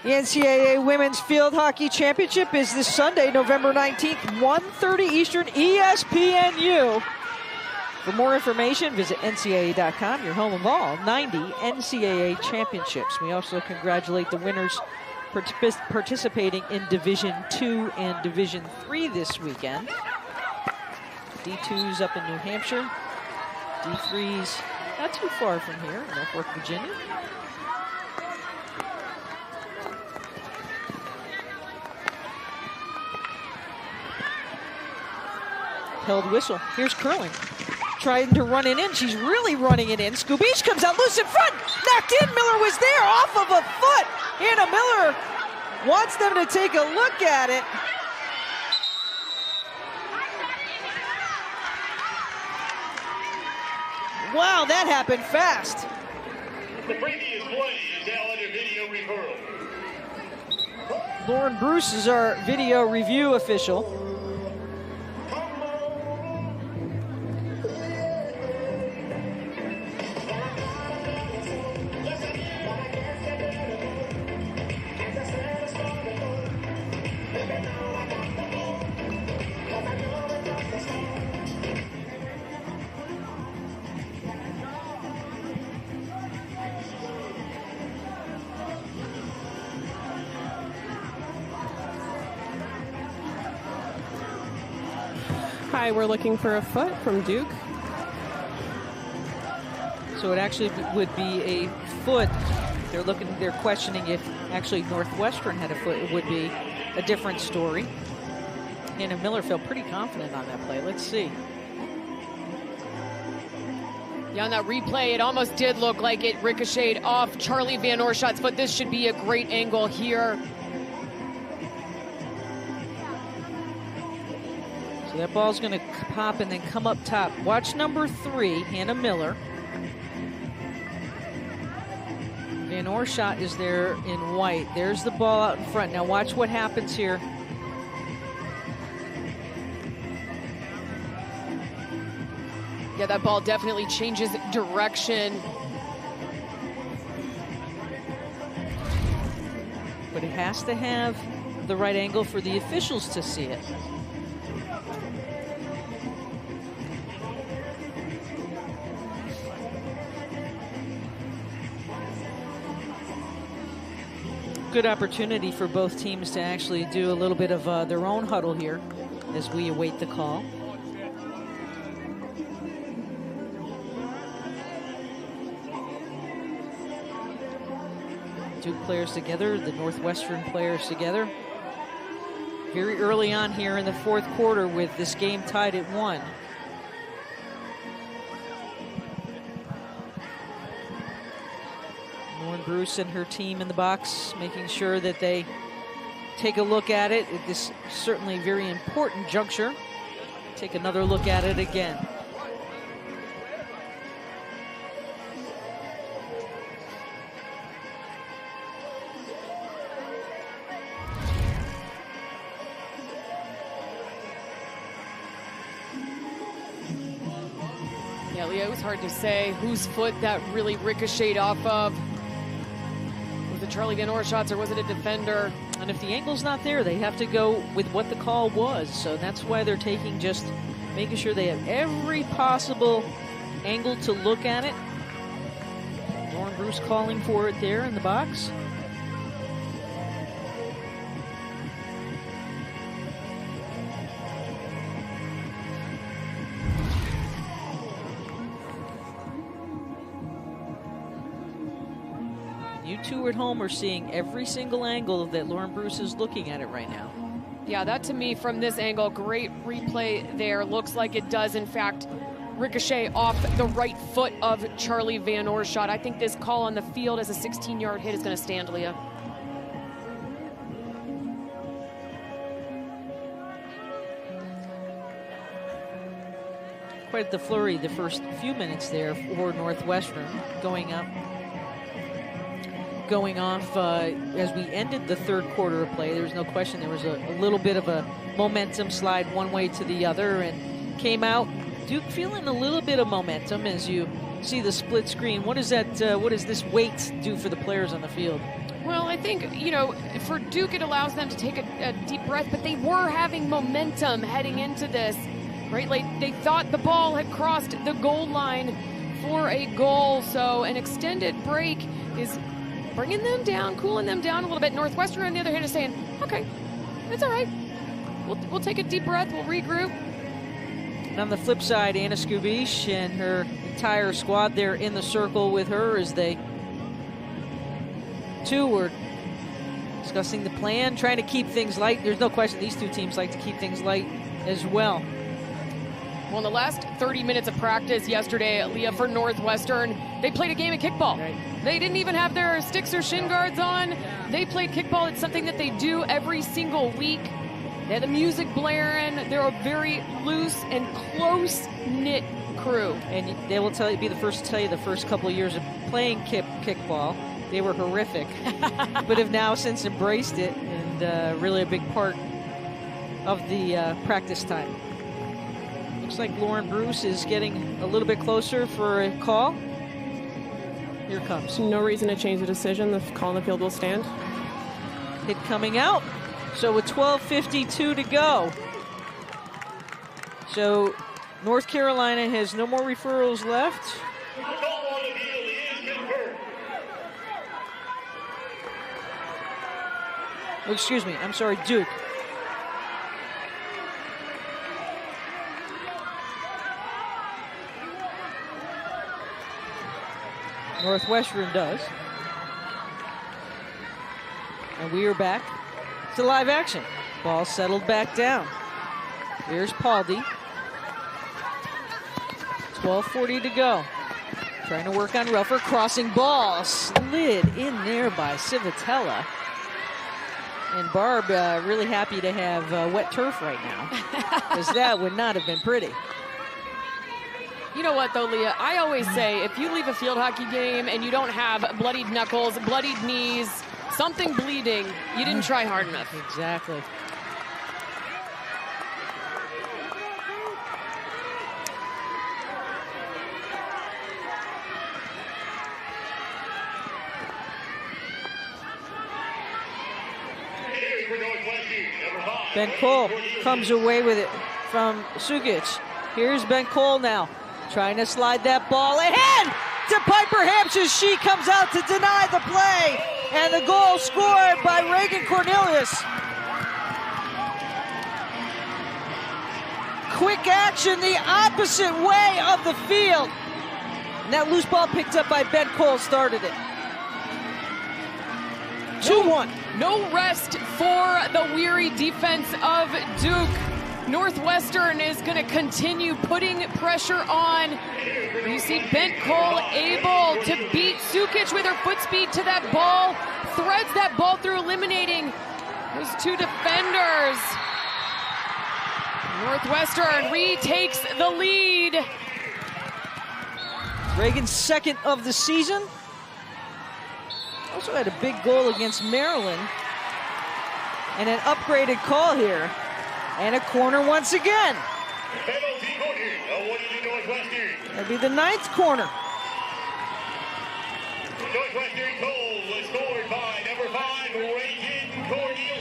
The NCAA Women's Field Hockey Championship is this Sunday, November 19th, 1:30 Eastern, ESPNU. For more information, visit ncaa.com, your home of all 90 NCAA championships. We also congratulate the winners participating in Division II and Division III this weekend. D2's up in New Hampshire. D3's not too far from here, Norfolk, Virginia. Held whistle. Here's curling. Trying to run it in. She's really running it in. Scoobish comes out loose in front. Knocked in. Miller was there off of a foot. Hannah Miller wants them to take a look at it. Wow, that happened fast. The previous play is now under video referral. Lauren Bruce is our video review official. Hi, we're looking for a foot from Duke. So it actually would be a foot. They're questioning if actually Northwestern had a foot. It would be a different story. Hannah Miller felt pretty confident on that play. Let's see. Yeah, on that replay, it almost did look like it ricocheted off Charlie Van Oorschot's foot. This should be a great angle here. So that ball's going to pop and then come up top. Watch number 3, Hannah Miller. Van Oorschot is there in white. There's the ball out in front. Now watch what happens here. Yeah, that ball definitely changes direction. But it has to have the right angle for the officials to see it. Good opportunity for both teams to actually do a little bit of their own huddle here as we await the call. Duke players together, the Northwestern players together. Very early on here in the 4th quarter with this game tied at 1. Lauren Bruce and her team in the box, making sure that they take a look at it at this certainly very important juncture. Take another look at it again. Yeah, Leah, it was hard to say whose foot that really ricocheted off of. Was it Charlie Van Oorschot's or was it a defender? And if the angle's not there, they have to go with what the call was. So that's why they're taking, just making sure they have every possible angle to look at it. Lauren Bruce calling for it there in the box. You two at home are seeing every single angle that Lauren Bruce is looking at it right now. Yeah, that to me from this angle, great replay there. Looks like it does, in fact, ricochet off the right foot of Charlie Van Oor's shot. I think this call on the field as a 16-yard hit is going to stand, Leah. Quite the flurry the first few minutes there for Northwestern, going off as we ended the third quarter of play. There was no question there was a little bit of a momentum slide one way to the other, and came out Duke feeling a little bit of momentum as you see the split screen. What does this weight do for the players on the field? Well, I think, you know, for Duke it allows them to take a deep breath, but they were having momentum heading into this, right? Like they thought the ball had crossed the goal line for a goal, so an extended break is bringing them down, cooling them down a little bit. Northwestern, on the other hand, is saying, okay, it's all right. We'll take a deep breath, we'll regroup. And on the flip side, Anna Skubish and her entire squad there in the circle with her as they too were discussing the plan, trying to keep things light. There's no question these two teams like to keep things light as well. Well, in the last 30 minutes of practice yesterday, Leah, for Northwestern, they played a game of kickball. Right. They didn't even have their sticks or shin guards on. They played kickball. It's something that they do every single week. They had the music blaring. They're a very loose and close-knit crew. And they will be the first to tell you the first couple of years of playing kickball, they were horrific, but have now since embraced it, and really a big part of the practice time. Looks like Lauren Bruce is getting a little bit closer for a call. Here it comes. No reason to change the decision. The call on the field will stand. Hit coming out. So with 12:52 to go. So North Carolina has no more referrals left. The call on the field is confirmed. Oh, excuse me, I'm sorry, Duke. Northwestern does. And we are back to live action. Ball settled back down. Here's Paldi. 12:40 to go. Trying to work on Ruffer. Crossing ball. Slid in there by Civitella. And Barb really happy to have wet turf right now, because that would not have been pretty. You know what, though, Leah? I always say if you leave a field hockey game and you don't have bloodied knuckles, bloodied knees, something bleeding, you didn't try hard enough. Exactly. Ben Cole comes away with it from Sukic. Here's Ben Cole now, trying to slide that ball ahead to Piper Hampshire. She comes out to deny the play, and the goal scored by Reagan Cornelius. Quick action the opposite way of the field. And that loose ball picked up by Ben Cole started it. 2-1. No rest for the weary defense of Duke. Northwestern is going to continue putting pressure on. You see Ben Cole able to beat Sukic with her foot speed to that ball. Threads that ball through, eliminating those two defenders. Northwestern retakes the lead. Reagan's second of the season. Also had a big goal against Maryland. And an upgraded call here. And a corner once again. Penalty corner awarded to Northwestern. That'll be the 9th corner. Northwestern goal was scored by number 5, Reagan Cornelius.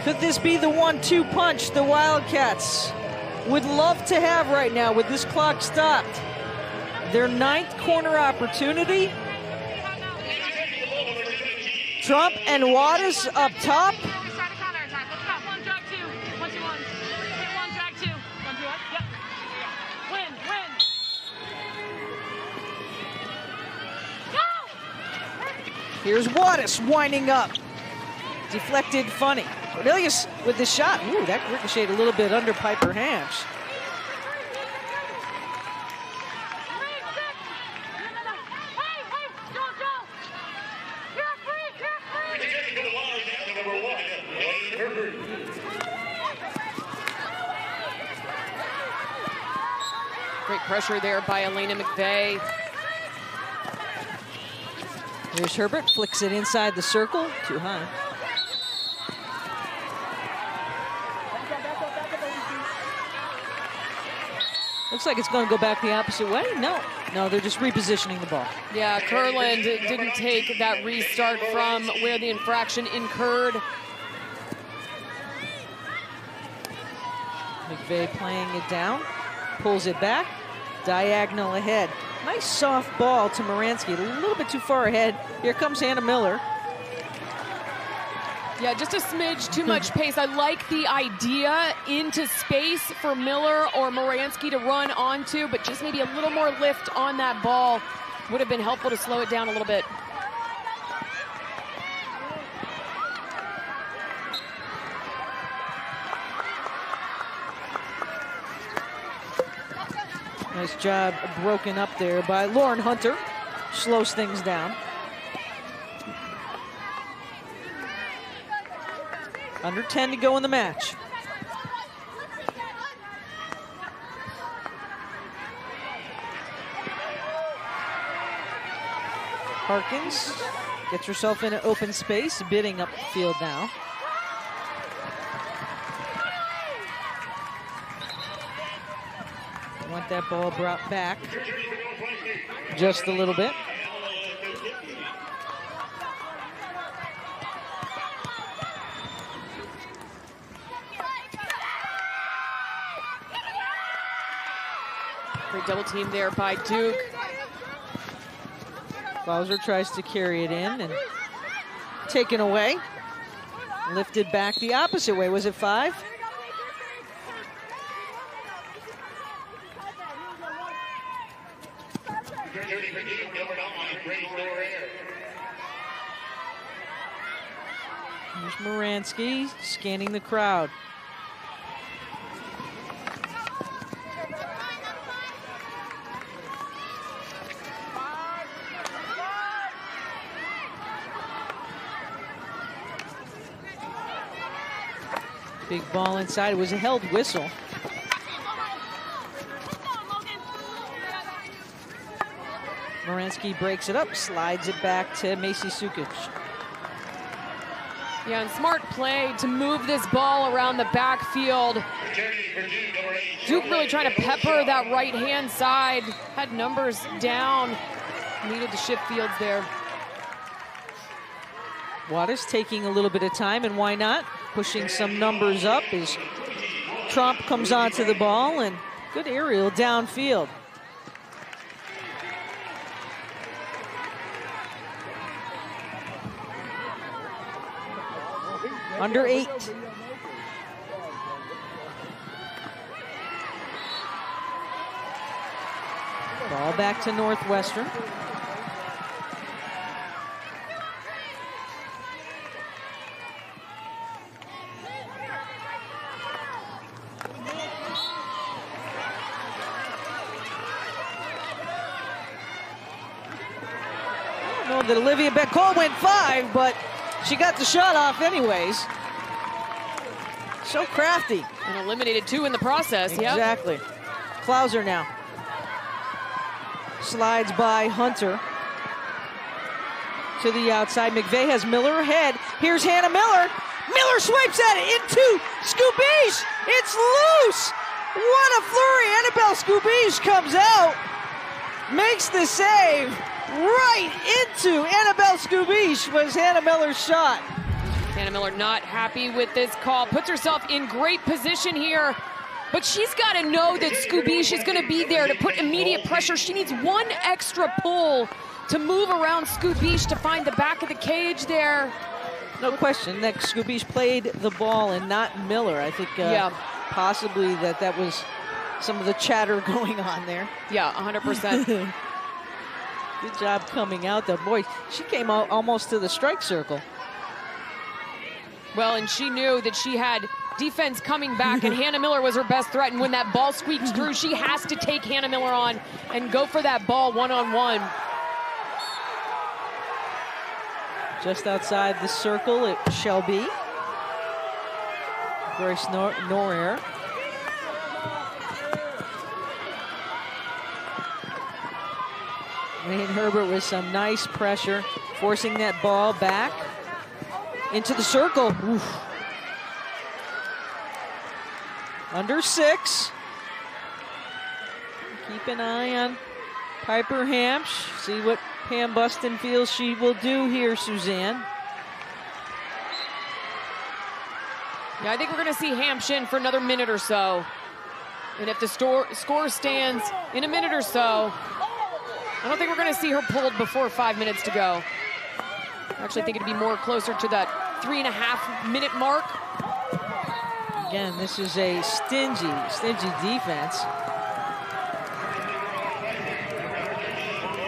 Could this be the 1-2 punch the Wildcats would love to have right now with this clock stopped? Their 9th corner opportunity. Trump and Wattis up top. Here's Wattis winding up. Deflected funny. Cornelius with the shot. Ooh, that ricocheted a little bit under Piper Ham's. Great pressure there by Elena McVeigh. Here's Herbert, flicks it inside the circle, too high. Looks like it's going to go back the opposite way. No, they're just repositioning the ball. Yeah, Kurland didn't take that restart from where the infraction incurred. McVeigh playing it down, pulls it back, diagonal ahead. Nice soft ball to Moransky, a little bit too far ahead. Here comes Hannah Miller. Yeah, just a smidge too much pace. I like the idea into space for Miller or Moransky to run onto, but just maybe a little more lift on that ball would have been helpful to slow it down a little bit. Nice job broken up there by Lauren Hunter. Slows things down. Under 10 to go in the match. Harkins gets herself in an open space, bidding up the field now. Want that ball brought back just a little bit. Great double team there by Duke. Bowser tries to carry it in and taken away. Lifted back the opposite way. Was it 5? Here's Moransky scanning the crowd. Big ball inside. It was a held whistle. Moransky breaks it up, slides it back to Macy Sukic. Yeah, and smart play to move this ball around the backfield. Duke really trying to pepper that right-hand side. Had numbers down. Needed to shift fields there. Wattis taking a little bit of time, and why not? Pushing some numbers up as Trump comes onto the ball, and good aerial downfield. Under 8. Ball back to Northwestern. I don't know that Olivia Beck-Cole went 5, but she got the shot off anyways. So crafty. And eliminated 2 in the process, exactly. Yep. Klauser now. Slides by Hunter. To the outside. McVeigh has Miller ahead. Here's Hannah Miller. Miller swipes at it into Scoobish. It's loose. What a flurry. Annabelle Scoobish comes out. Makes the save. Right into Annabelle Scoobish was Hannah Miller's shot. Hannah Miller not happy with this call. Puts herself in great position here. But she's got to know that Skubish is going to be there to put immediate pressure. She needs one extra pull to move around Skubish to find the back of the cage there. No question that Skubish played the ball and not Miller. I think possibly that was some of the chatter going on there. Yeah, 100%. Good job coming out, though. Boy, she came out almost to the strike circle. Well, and she knew that she had defense coming back, and Hannah Miller was her best threat. And when that ball squeaks through, she has to take Hannah Miller on and go for that ball one-on-one. Just outside the circle, it shall be. Grace Norair. Wayne Herbert with some nice pressure, forcing that ball back into the circle. Oof. Under 6. Keep an eye on Piper Hampsh. See what Pam Buston feels she will do here, Suzanne. Yeah, I think we're going to see Hampsh in for another minute or so. And if the score stands in a minute or so, I don't think we're going to see her pulled before 5 minutes to go. I actually think it'd be more closer to that 3.5-minute mark. Again, this is a stingy defense.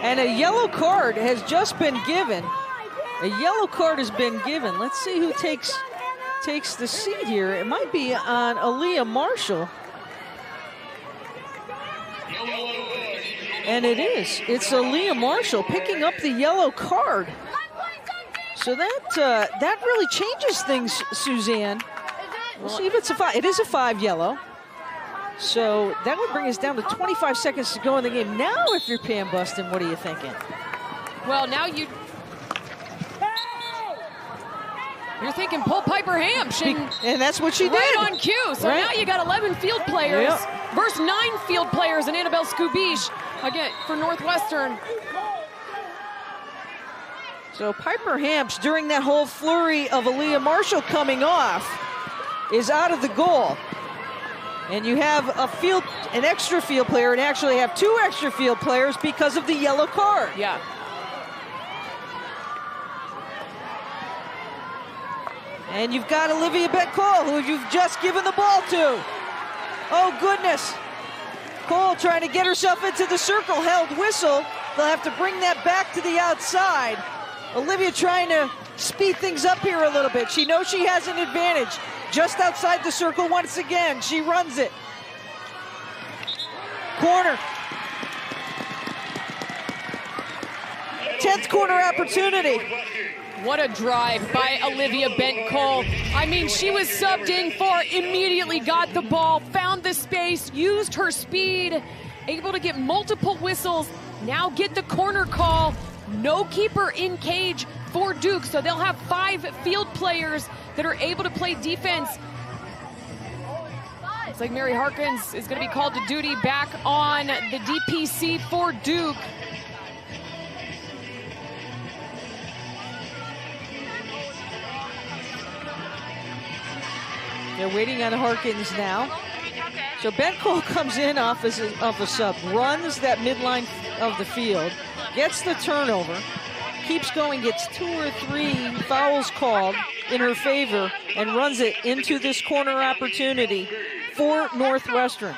And a yellow card has just been given. A yellow card has been given. Let's see who takes the seat here. It might be on Aaliyah Marshall. And it is. It's Aaliyah Marshall picking up the yellow card. So that really changes things, Suzanne. We'll see if it's a 5. It is a 5 yellow. So that would bring us down to 25 seconds to go in the game. Now, if you're Pam Buston, what are you thinking? Well, now you're thinking pull Piper Hampsh. And that's what she did. Right on cue. So now you got 11 field players versus 9 field players and Annabelle Skubish again for Northwestern. So Piper Hampsh, during that whole flurry of Aaliyah Marshall coming off, is out of the goal. And you have an extra field player, and actually have 2 extra field players because of the yellow card. Yeah. And you've got Olivia Bett-Cole, who you've just given the ball to. Oh, goodness. Cole trying to get herself into the circle, held whistle. They'll have to bring that back to the outside. Olivia trying to speed things up here a little bit. She knows she has an advantage. Just outside the circle once again. She runs it. Corner. 10th corner opportunity. What a drive by Olivia Bett-Cole. I mean, she was subbed in for, immediately got the ball, found the space, used her speed, able to get multiple whistles, now get the corner call. No keeper in cage for Duke, so they'll have 5 field players that are able to play defense. Looks like Mary Harkins is going to be called to duty back on the DPC for Duke. They're waiting on Harkins now. So Bett-Cole comes in off a sub, runs that midline of the field, gets the turnover, keeps going, gets 2 or 3 fouls called in her favor, and runs it into this corner opportunity for Northwestern.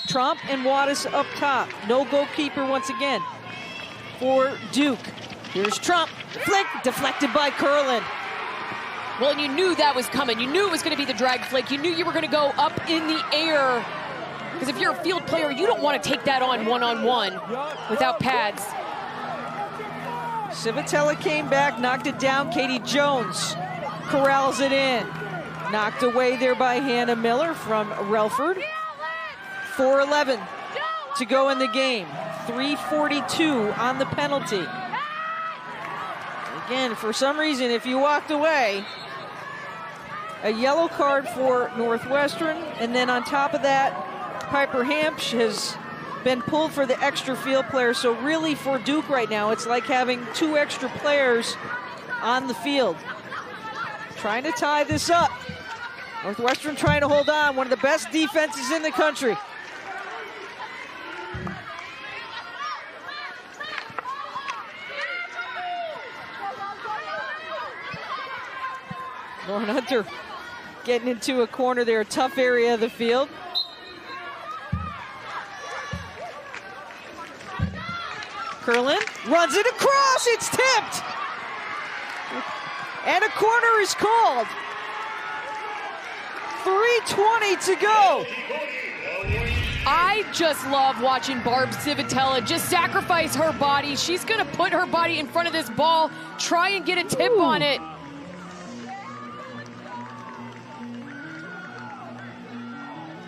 Trump and Wattis up top. No goalkeeper once again for Duke. Here's Trump. Flick deflected by Curlin. Well, and you knew that was coming. You knew it was going to be the drag flick. You knew you were going to go up in the air. Because if you're a field player, you don't want to take that on one-on-one without pads. Civitella came back, knocked it down. Katie Jones corrals it in. Knocked away there by Hannah Miller from Relford. 4:11 to go in the game. 3:42 on the penalty. Again, for some reason, if you walked away, a yellow card for Northwestern, and then on top of that, Piper Hampsh has been pulled for the extra field player. So really for Duke right now, it's like having 2 extra players on the field. trying to tie this up. Northwestern trying to hold on, one of the best defenses in the country. Lauren Hunter getting into a corner there, a tough area of the field. Curlin runs it across, it's tipped! And a corner is called. 3:20 to go. I just love watching Barb Civitella just sacrifice her body. She's gonna put her body in front of this ball, try and get a tip on it.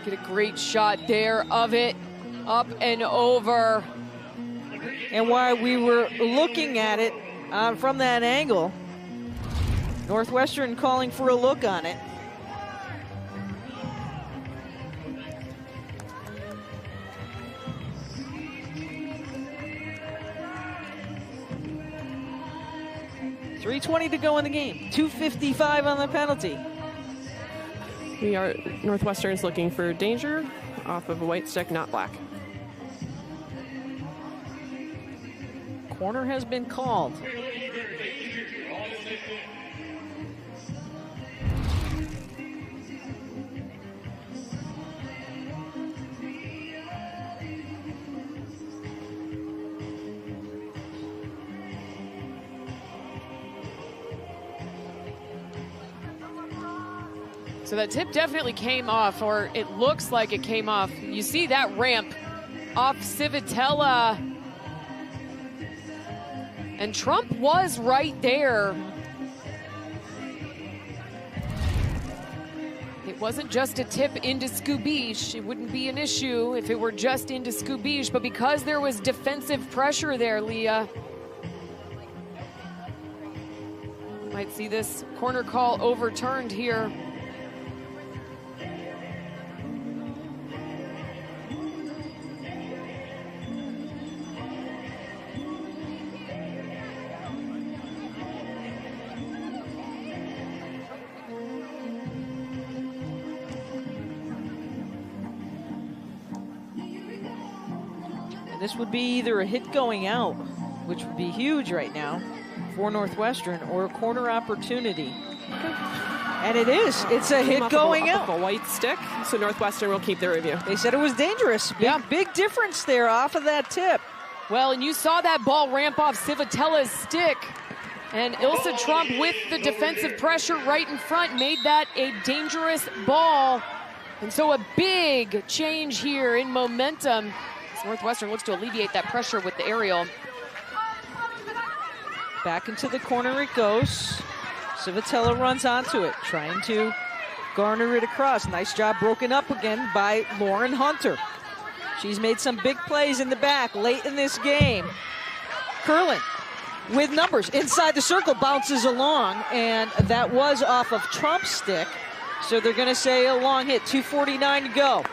Get a great shot there of it, up and over. And while we were looking at it from that angle, Northwestern calling for a look on it. .320 to go in the game. 2:55 on the penalty. Northwestern is looking for danger off of a white stick, not black. Corner has been called. So that tip definitely came off, or it looks like it came off. You see that ramp off Civitella. And Trump was right there. It wasn't just a tip into Scoobish. It wouldn't be an issue if it were just into Scoobish, but because there was defensive pressure there, Leah, you might see this corner call overturned here. This would be either a hit going out, which would be huge right now for Northwestern, or a corner opportunity. And it is. It's a hit going out. A white stick, so Northwestern will keep their review. They said it was dangerous. Big difference there off of that tip. Well, and you saw that ball ramp off Civitella's stick. And Ilsa Trump, with the defensive pressure right in front, made that a dangerous ball. And so a big change here in momentum. Northwestern looks to alleviate that pressure with the aerial. Back into the corner it goes. Civitella runs onto it, trying to garner it across. Nice job broken up again by Lauren Hunter. She's made some big plays in the back late in this game. Curlin with numbers inside the circle, bounces along, and that was off of Trump's stick. So they're going to say a long hit. 2:49 to go.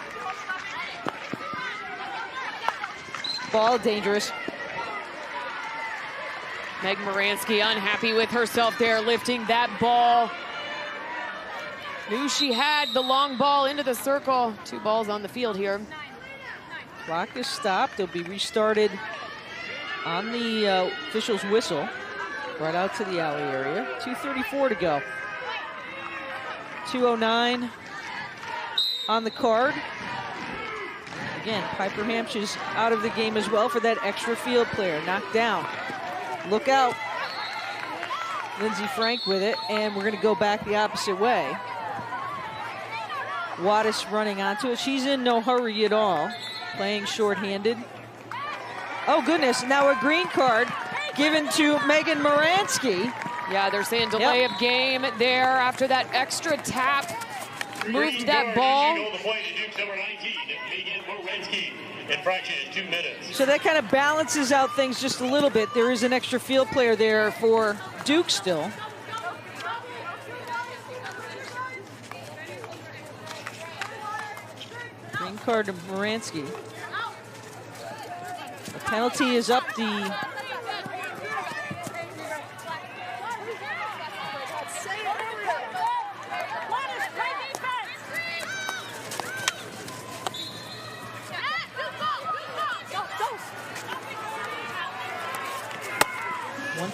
Ball dangerous. Meg Moransky unhappy with herself there, lifting that ball. Knew she had the long ball into the circle. 2 balls on the field here. Clock is stopped. They'll be restarted on the official's whistle. Right out to the alley area. 2:34 to go. 2:09 on the card. Again, Piper Hampshire's out of the game as well for that extra field player. Knocked down. Look out. Lindsey Frank with it, and we're going to go back the opposite way. Wattis running onto it. She's in no hurry at all, playing shorthanded. Oh, goodness. Now a green card given to Megan Moransky. Yeah, they're saying delay of game there after that extra tap. Moved that ball. So that kind of balances out things just a little bit. There is an extra field player there for Duke still. Green card to Moransky. The penalty is up the...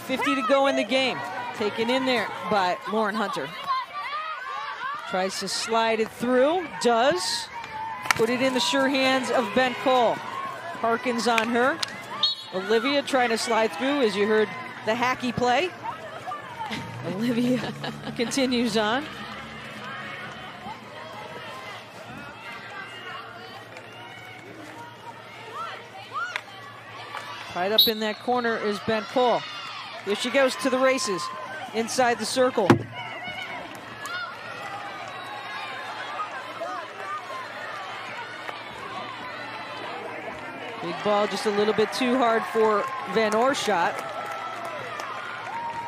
3:50 to go in the game. Taken in there by Lauren Hunter. Tries to slide it through, does. Put it in the sure hands of Ben Cole. Harkins on her. Olivia trying to slide through, as you heard the hacky play. Olivia continues on. Right up in that corner is Ben Cole. Here she goes to the races, inside the circle. Big ball, just a little bit too hard for Van Oorschot.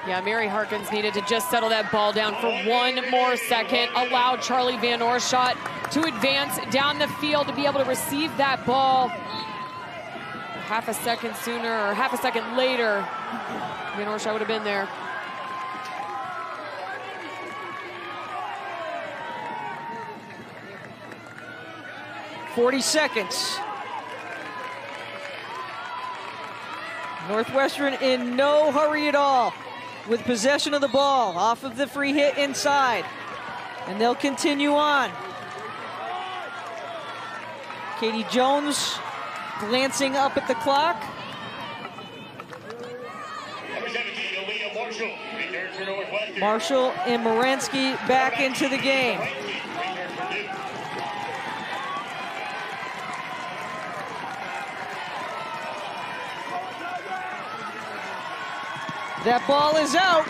Yeah, Mary Harkins needed to just settle that ball down for one more second, allow Charlie Van Oorschot to advance down the field to be able to receive that ball. Half a second sooner, or half a second later, Van Oorschot would have been there. .40 seconds. Northwestern in no hurry at all with possession of the ball off of the free hit inside. And they'll continue on. Katie Jones glancing up at the clock. Number 17, Aaliyah Marshall, returns for Northwestern. Marshall and Moransky back into the game. Returns for Duke. That ball is out.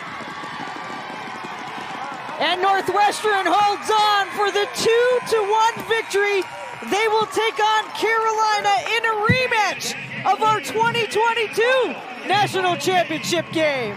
And Northwestern holds on for the 2-1 victory. They will take on Carolina in a rematch of our 2022 National Championship game.